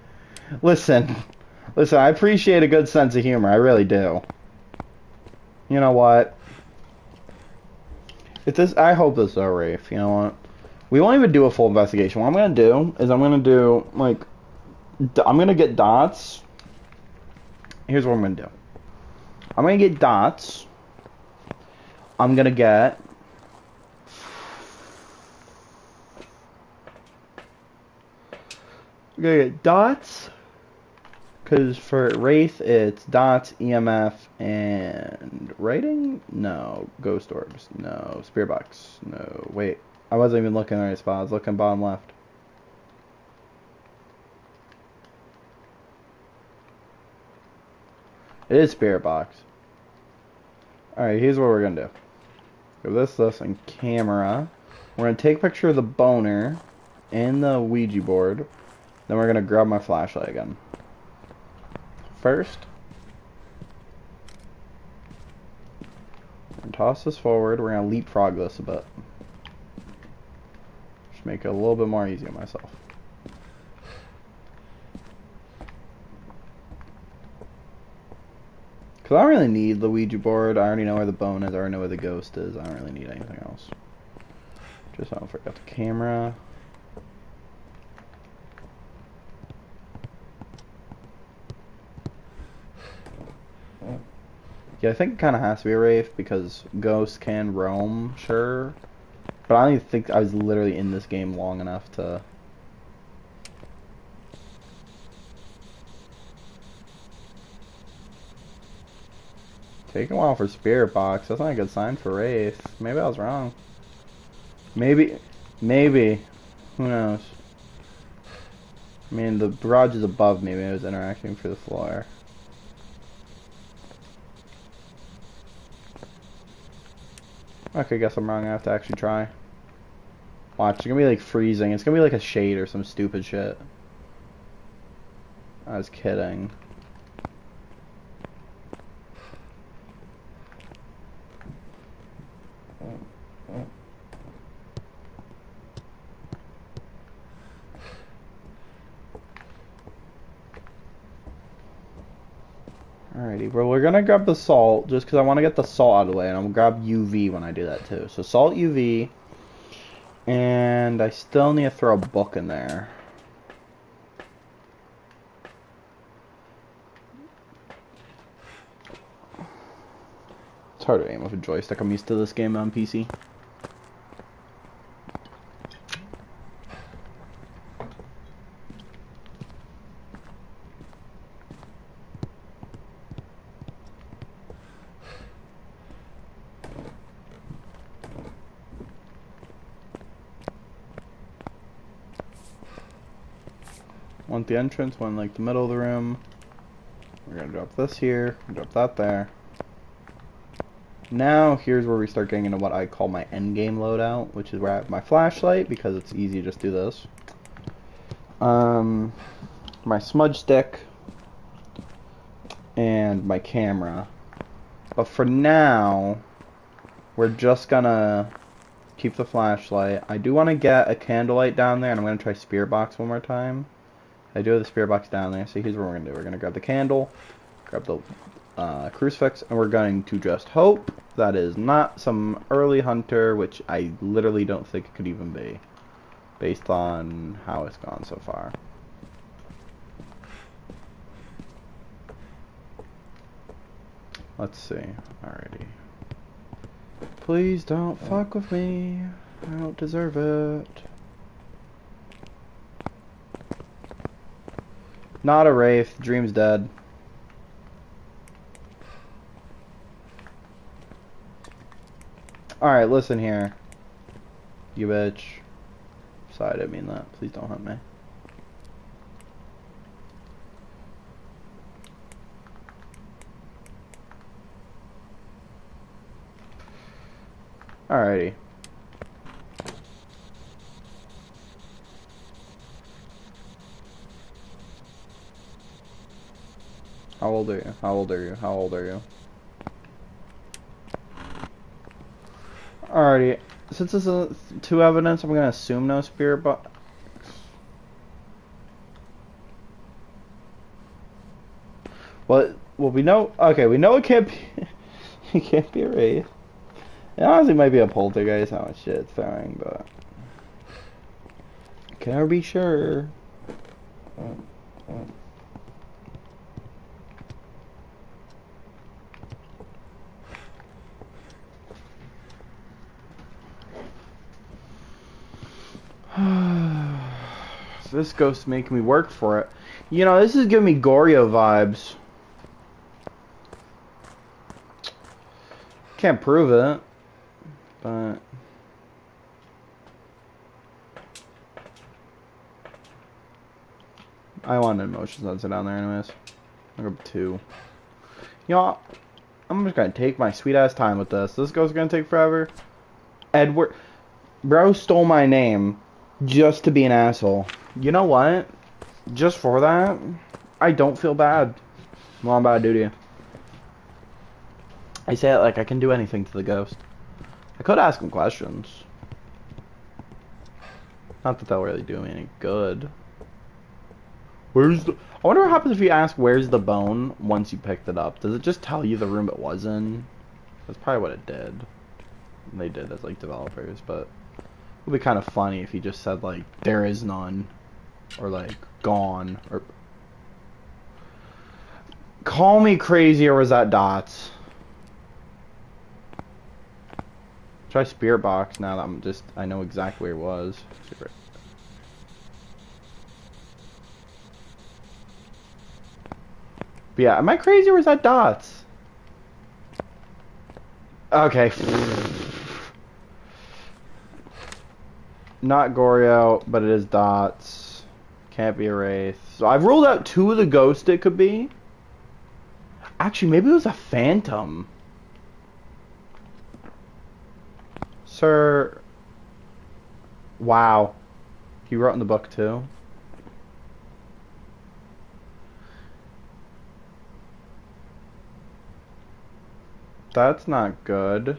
Listen, I appreciate a good sense of humor. I really do. You know what? I hope this is a Wraith. You know what? We won't even do a full investigation. What I'm gonna do is I'm gonna do like I'm gonna get dots. Here's what I'm gonna do. I'm gonna get dots. I'm gonna get dots. Because for Wraith, it's dots, EMF, and writing? No. Ghost orbs? No. Spirit box? No. Wait. I wasn't even looking in the right spot. I was looking bottom left. It is spirit box. Alright, here's what we're going to do. Go this, and camera. We're going to take a picture of the boner and the Ouija board. Then we're going to grab my flashlight again. First, and toss this forward. We're going to leapfrog this a bit. Just make it a little bit more easy on myself. Because I don't really need the Ouija board. I already know where the bone is. I already know where the ghost is. I don't really need anything else. Just don't forget the camera. Yeah, I think it kind of has to be a Wraith because ghosts can roam, sure. But I don't even think I was literally in this game long enough to... Taking a while for Spirit Box. That's not a good sign for Wraith. Maybe I was wrong. Maybe. Who knows? I mean, the garage is above me. Maybe it was interacting for the floor. Okay, guess I'm wrong. I have to actually try. Watch, it's gonna be like freezing. It's gonna be like a shade or some stupid shit. I was kidding. Alrighty, bro, we're gonna grab the salt just because I want to get the salt out of the way, and I'm gonna grab UV when I do that too. So salt, UV, and I still need to throw a book in there. It's hard to aim with a joystick. I'm used to this game on PC. Want the entrance, one like the middle of the room. We're gonna drop this here, drop that there. Now here's where we start getting into what I call my endgame loadout, which is where I have my flashlight because it's easy to just do this. My smudge stick and my camera. But for now, we're just gonna keep the flashlight. I do want to get a candlelight down there, and I'm gonna try Spirit Box one more time. I do have the Spirit Box down there, so here's what we're going to do. We're going to grab the candle, grab the crucifix, and we're going to just hope that is not some early hunter, which I literally don't think it could even be, based on how it's gone so far. Let's see. Alrighty. Please don't fuck with me. I don't deserve it. Not a Wraith. Dream's dead. Alright, listen here. You bitch. Sorry, I didn't mean that. Please don't hunt me. Alrighty. How old are you? How old are you? How old are you? Alrighty. Since this is two evidence, I'm gonna assume no Spirit Box. Well, we know. Okay, we know it can't be. It can't be a Wraith. It honestly might be a poltergeist. How much shit it's throwing, but can never be sure. This ghost's making me work for it. You know, this is giving me Goryo vibes. Can't prove it, but... I want an motion sensor down there anyways. I'll go 2. You know, I'm just gonna take my sweet ass time with this. This goes gonna take forever. Edward... Bro stole my name just to be an asshole. You know what? Just for that, I don't feel bad. What I'm about to do to you. I say it like I can do anything to the ghost. I could ask him questions. Not that that'll really do me any good. Where's the... I wonder what happens if you ask where's the bone once you picked it up. Does it just tell you the room it was in? That's probably what it did. They did as like developers, but it would be kind of funny if he just said like there is none, or like gone, or call me crazy, or was that dots? Try Spirit Box now that I know exactly where it was. But yeah, am I crazy or is that dots? Okay. Not Goryo, but it is dots. Can't be a wraith. So I've ruled out 2 of the ghosts it could be. Actually, maybe it was a phantom. Sir... Wow. He wrote in the book too. That's not good.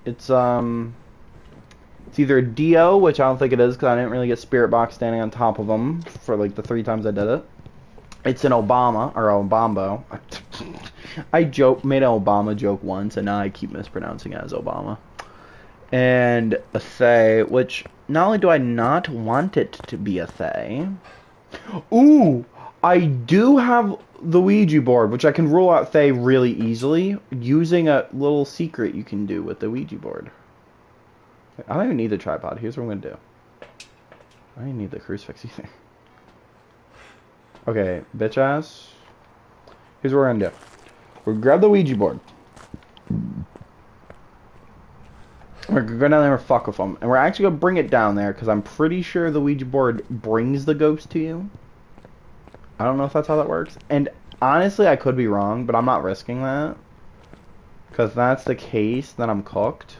It's either Dio, which I don't think it is because I didn't really get Spirit Box standing on top of him for like the 3 times I did it. It's an Obama, or Obambo. I made an Obama joke once, and now I keep mispronouncing it as Obama. And a Thay, which not only do I not want it to be a Thay. Ooh! I do have the Ouija board, which I can rule out Thay really easily using a little secret you can do with the Ouija board. I don't even need the tripod. Here's what I'm going to do. I don't even need the crucifix either. Okay, bitch ass. Here's what we're going to do. We're going to grab the Ouija board. We're going to go down there and fuck with them. And we're actually going to bring it down there because I'm pretty sure the Ouija board brings the ghost to you. I don't know if that's how that works. And honestly, I could be wrong, but I'm not risking that. Because if that's the case, then I'm cooked.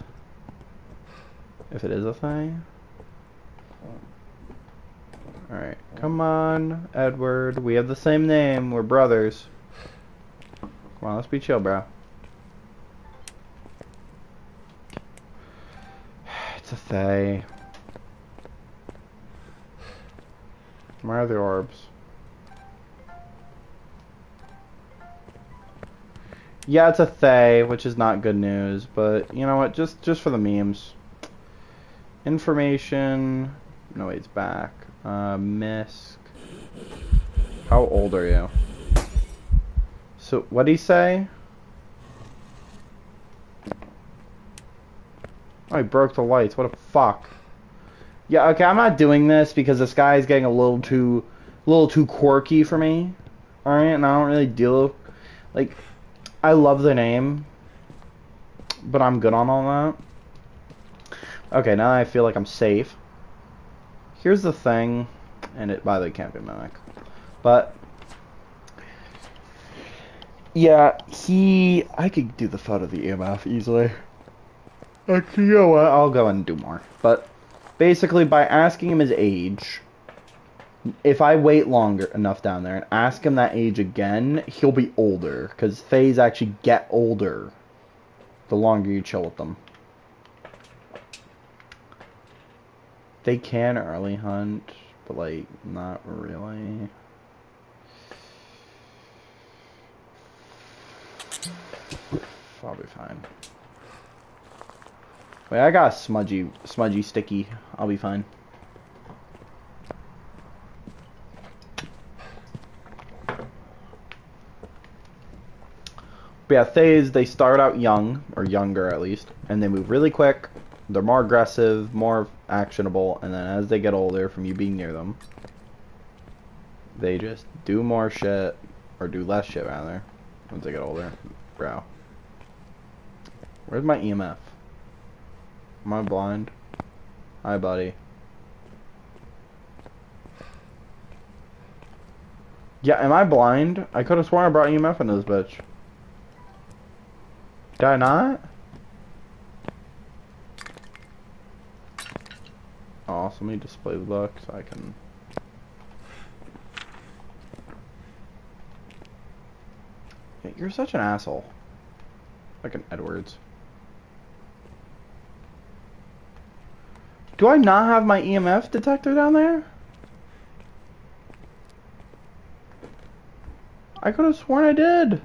If it is a thing. Alright, come on, Edward. We have the same name. We're brothers. Come on, let's be chill, bro. It's a Thay. Where are the orbs? Yeah, it's a Thay, which is not good news, but you know what? Just for the memes. Information. No, wait, it's back. Misk. How old are you? So, what'd he say? Oh, he broke the lights. What a fuck. Yeah, okay, I'm not doing this because this guy is getting a little too quirky for me. Alright, and I don't really deal... Like, I love the name, but I'm good on all that. Okay, now I feel like I'm safe. Here's the thing, and it, by the way, can't be mimic. But, yeah, I could do the photo of the EMF easily. Actually, you know what, I'll go and do more. But, basically, by asking him his age, if I wait longer enough down there and ask him that age again, he'll be older. Because Thays actually get older the longer you chill with them. They can early hunt, but like, not really. I'll be fine. Wait, I got a smudgy sticky. I'll be fine. But yeah, Thays, they start out young, or younger at least, and they move really quick, They're more aggressive, more actionable, and then as they get older from you being near them, they just do more shit, or do less shit rather, once they get older. Bro. Where's my EMF? Am I blind? Hi, buddy. Yeah, am I blind? I could have sworn I brought EMF into this bitch. Did I not? Oh, so let me display the book so I can... Yeah, you're such an asshole. Like an Edwards. Do I not have my EMF detector down there? I could have sworn I did.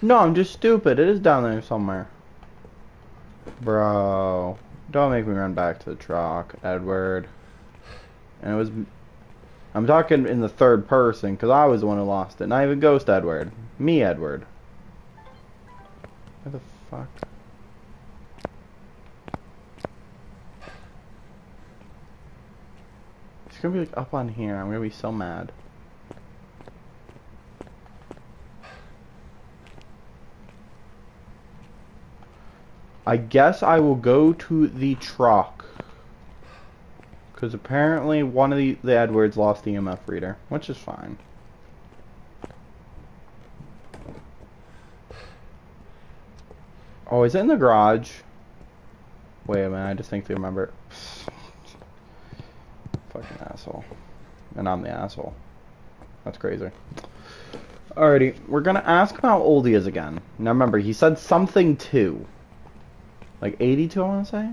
No, I'm just stupid. It is down there somewhere. Bro. Don't make me run back to the truck, Edward. And it was... I'm talking in the third person, because I was the one who lost it. Not even Ghost Edward. Me, Edward. Where the fuck? It's gonna be like up on here. I'm gonna be so mad. I guess I will go to the truck. Because apparently one of the Edwards lost the EMF reader. Which is fine. Oh, is it in the garage? Wait a minute, I distinctly remember. Fucking asshole. And I'm the asshole. That's crazy. Alrighty, we're gonna ask him how old he is again. Now remember, he said something 2. Like 82, I wanna say?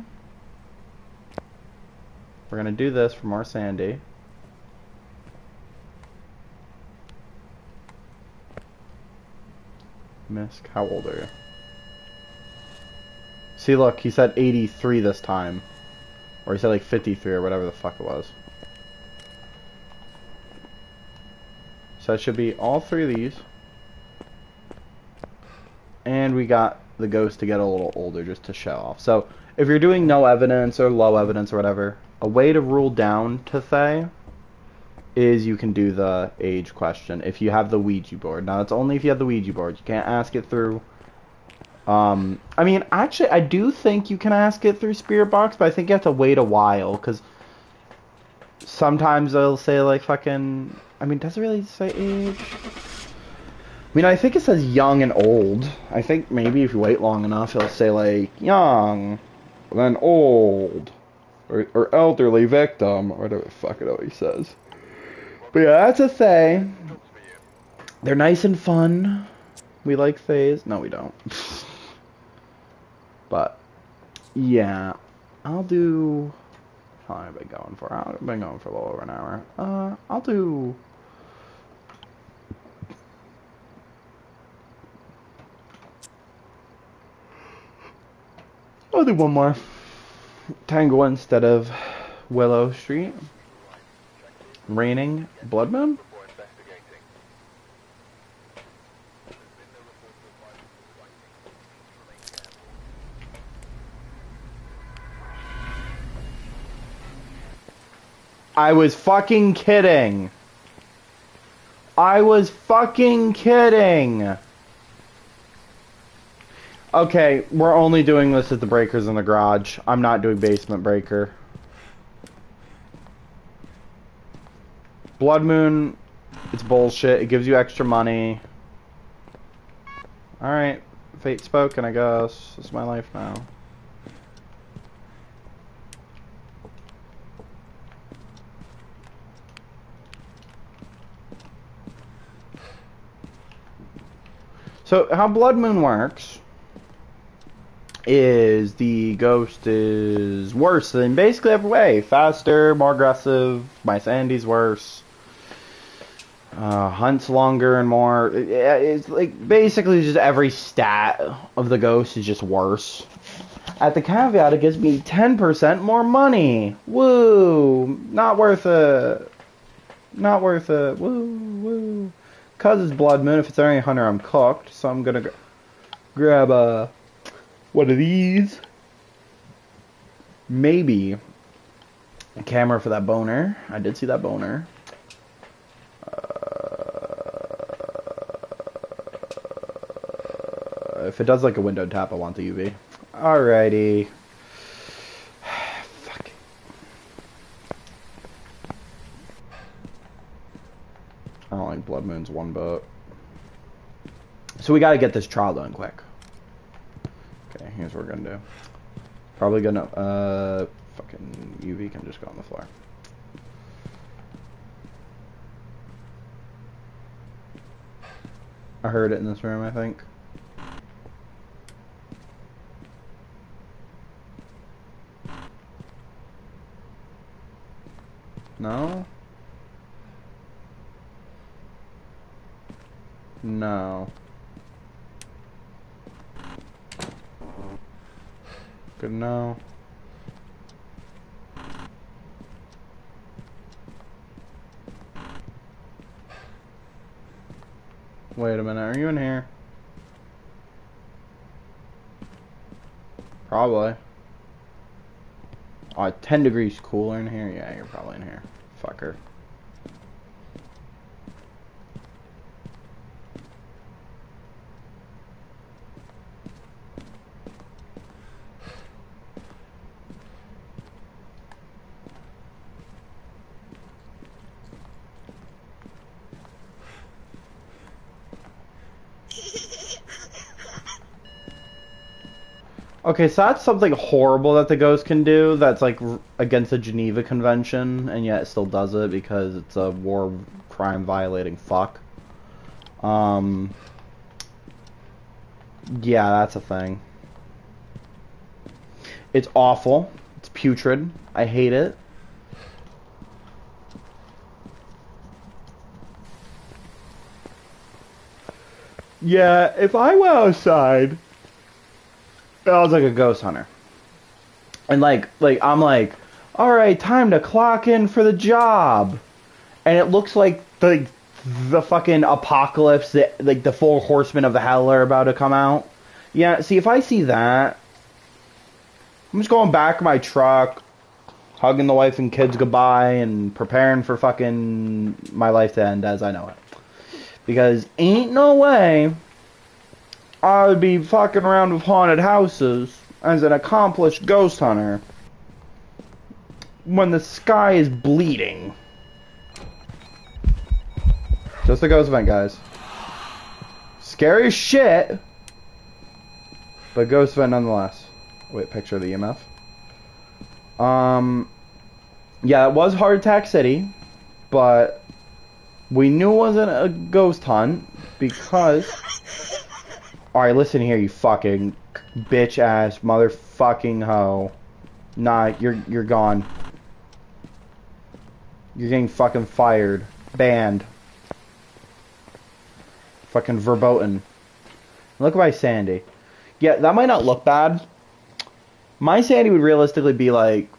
We're gonna do this for more Sandy. Misk, how old are you? See, look, he said 83 this time. Or he said like 53 or whatever the fuck it was. So that should be all 3 of these. And we got the ghost to get a little older just to show off. So if you're doing no evidence or low evidence or whatever, a way to rule down to Thay is you can do the age question if you have the Ouija board. Now it's only if you have the Ouija board. You can't ask it through... I mean, actually, I do think you can ask it through Spirit Box, but I think you have to wait a while, because sometimes they'll say, like, fucking... I mean, does it really say age? I mean, I think it says young and old. I think maybe if you wait long enough, it'll say, like, young, then old, or elderly victim, or whatever the fuck it always says. But yeah, that's a Thay. They're nice and fun. We like Thays. No, we don't. But, yeah. I'll do... How long have I been going for? I've been going for a little over an hour. I'll do... I'll do one more. Tango instead of Willow Street. Raining Blood Moon? I was fucking kidding. I was fucking kidding. Okay, we're only doing this at the breakers in the garage. I'm not doing basement breaker. Blood Moon, it's bullshit. It gives you extra money. Alright, fate spoken, I guess. This is my life now. So, how Blood Moon works is the ghost is worse in basically every way. Faster, more aggressive, my Sandy's worse. Hunts longer and more. It's like basically just every stat of the ghost is just worse. At the caveat, it gives me 10% more money. Woo! Not worth it. Not worth it. Woo, woo. Cause it's Blood Moon. If it's only 100, I'm cooked. So I'm gonna grab one of these. Maybe a camera for that boner. I did see that boner. If it does like a window tap, I want the UV. Alrighty. Fuck. I don't like Blood Moon's one bit. So we gotta get this trial done quick. Okay, here's what we're gonna do. Probably gonna, fucking UV can just go on the floor. I heard it in this room, I think. No? No. Good no. Wait a minute, are you in here? Probably. 10 degrees cooler in here? Yeah, you're probably in here. Fucker. Okay, so that's something horrible that the ghost can do that's like against the Geneva Convention, and yet it still does it because it's a war crime violating fuck. Yeah, that's a thing. It's awful. It's putrid. I hate it. Yeah, if I went outside, I was like a ghost hunter. And like I'm like, all right, time to clock in for the job. And it looks like the fucking apocalypse, like the four horsemen of the hell are about to come out. Yeah, see, if I see that, I'm just going back in my truck, hugging the wife and kids goodbye, and preparing for fucking my life to end as I know it. Because ain't no way I would be fucking around with haunted houses as an accomplished ghost hunter when the sky is bleeding. Just a ghost event, guys. Scary as shit, but ghost event nonetheless. Wait, picture of the EMF. Yeah, it was Heart Attack City, but we knew it wasn't a ghost hunt because... Alright, listen here, you fucking bitch ass motherfucking hoe. Nah, you're gone. You're getting fucking fired. Banned. Fucking verboten. Look at my Sandy. Yeah, that might not look bad. My Sandy would realistically be like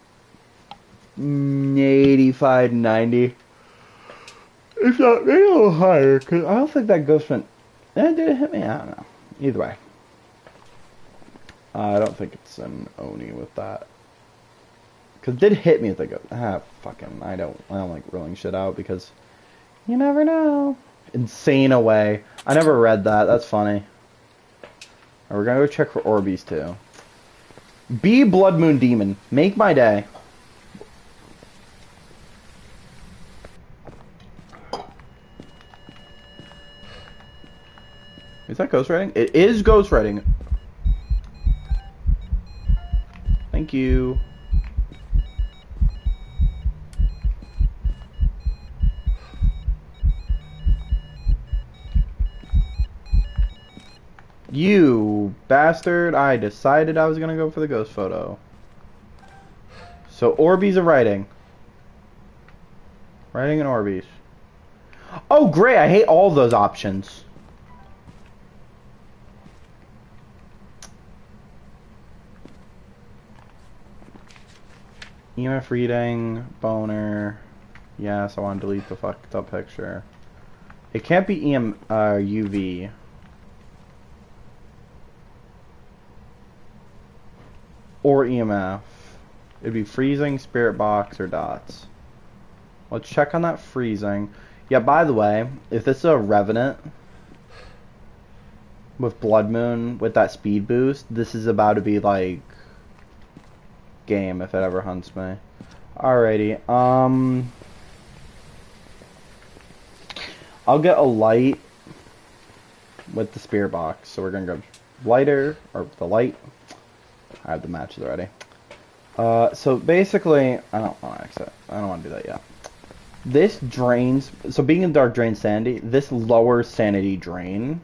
85, 90. If not, maybe a little higher, because I don't think that ghost went... did it hit me? I don't know. Either way. I don't think it's an Oni with that. Because it did hit me with the ghost. Fucking, I don't like rolling shit out because you never know. Insane away. I never read that. That's funny. Right, we're gonna go check for Orbeez too. Be Blood Moon Demon. Make my day. Is that ghostwriting? It is ghostwriting. Thank you. You bastard. I decided I was gonna go for the ghost photo. So Orbeez are writing. Writing and Orbeez. Oh great, I hate all those options. EMF reading, boner. Yes, I want to delete the fucked up picture. It can't be UV. Or EMF. It'd be freezing, spirit box, or dots. Let's check on that freezing. Yeah, by the way, if this is a Revenant with Blood Moon with that speed boost, this is about to be like game if it ever hunts me. Alrighty, I'll get a light with the spirit box. So we're gonna go lighter, or the light. I have the matches already. So basically, I don't want to exit. I don't want to do that yet. This drains, so being in dark drains sanity, this lowers sanity drain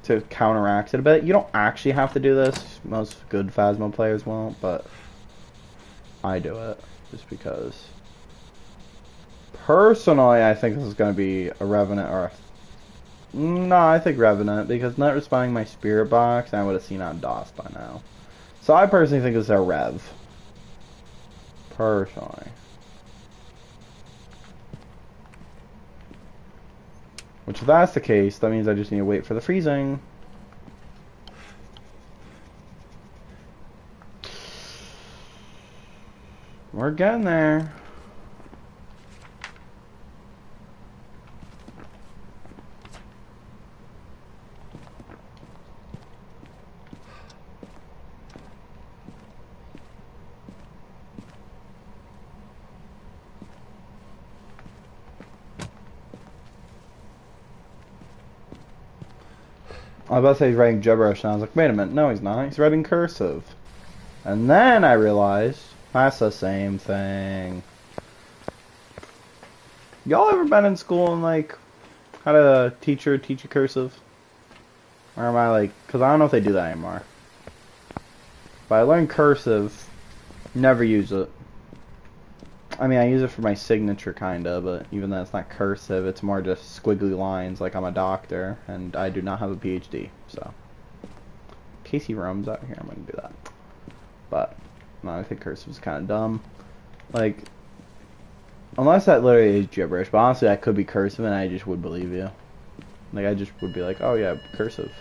to counteract it a bit. You don't actually have to do this. Most good Phasmo players won't, but I do it just because. Personally, I think this is going to be a Revenant or a... No, I think Revenant, because not responding my spirit box, I would have seen on DOS by now. So I personally think this is a Rev. Personally. Which if that's the case, that means I just need to wait for the freezing. We're getting there. I was about to say he's writing gibberish, and I was like, wait a minute, no he's not, he's writing cursive. And then I realized, that's the same thing. Y'all ever been in school and like, had a teacher teach you cursive? Or am I like, because I don't know if they do that anymore. But I learned cursive, never use it. I mean, I use it for my signature, kinda, but even though it's not cursive, it's more just squiggly lines, like I'm a doctor, and I do not have a PhD, so. Casey roams out here, I'm gonna do that. But, no, I think cursive is kinda dumb. Like, unless that literally is gibberish, but honestly, that could be cursive, and I just would believe you. Like, I just would be like, oh yeah, cursive.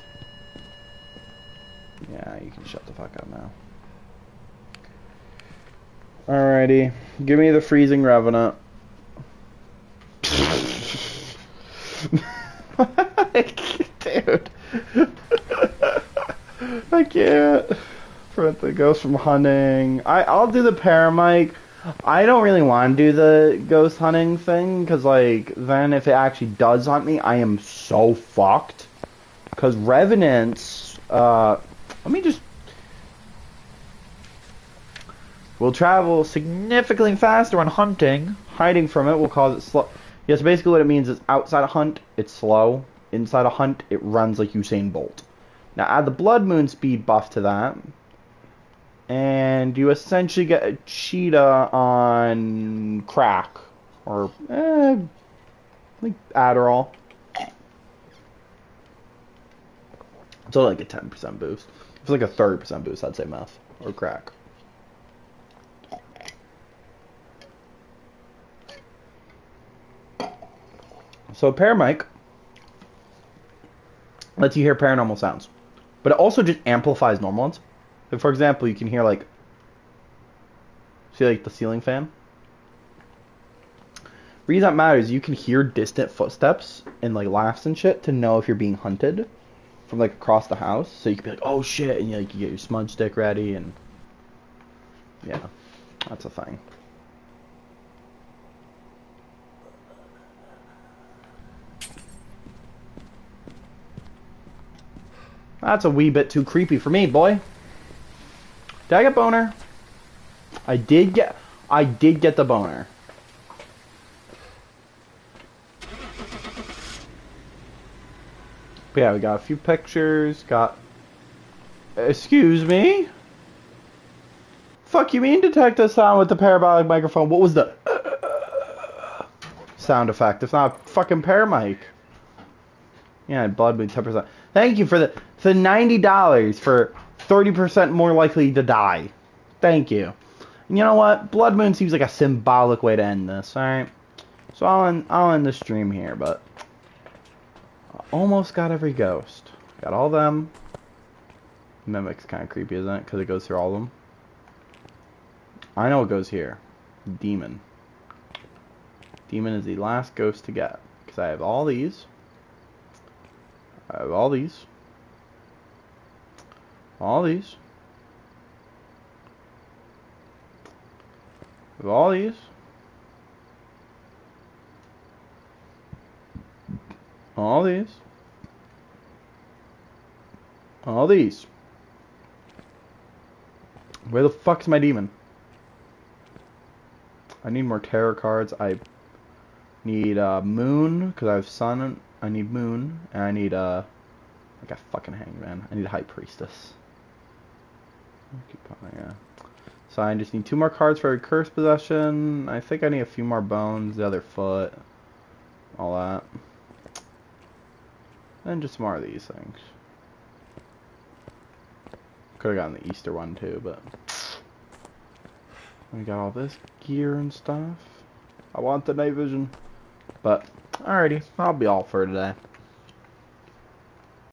Yeah, you can shut the fuck up now. Alrighty, give me the freezing Revenant. Dude. I can't. Prevent the ghost from hunting. I'll do the paramike. I don't really want to do the ghost hunting thing, because, like, then if it actually does hunt me, I am so fucked. Because Revenants, let me just... will travel significantly faster when hunting. Hiding from it will cause it slow. Yes, basically what it means is outside a hunt, it's slow. Inside a hunt, it runs like Usain Bolt. Now add the Blood Moon speed buff to that, and you essentially get a cheetah on crack. Or, like Adderall. It's only like a 10% boost. If it's like a 30% boost, I'd say meth. Or crack. So Paramike lets you hear paranormal sounds, but it also just amplifies normal ones. So for example, you can hear like, see like the ceiling fan? The reason that matters, you can hear distant footsteps and like laughs and shit to know if you're being hunted from like across the house. So you can be like, oh shit, and you get your smudge stick ready, and yeah, that's a thing. That's a wee bit too creepy for me, boy. Did I get boner? I did get the boner. But yeah, we got a few pictures, excuse me? Fuck you mean detect a sound with the parabolic microphone? What was the sound effect? It's not a fucking paramic. Yeah, blood moon 10%. Thank you for the $90 for 30% more likely to die. Thank you. And you know what? Blood Moon seems like a symbolic way to end this, alright? So I'll end the stream here, but I almost got every ghost. Got all them. Mimic's kind of creepy, isn't it? Because it goes through all of them. I know what goes here. Demon. Demon is the last ghost to get. Because I have all these. I have all these. All these. I have all these. All these. All these. Where the fuck's my demon? I need more tarot cards. I need moon, because I have sun. I need moon. And I need like a fucking hangman. I need a high priestess. Yeah. So I just need 2 more cards for a curse possession. I think I need a few more bones, the other foot, all that. And just more of these things. Could have gotten the Easter one too, but we got all this gear and stuff. I want the night vision. But alrighty, that'll be all for today.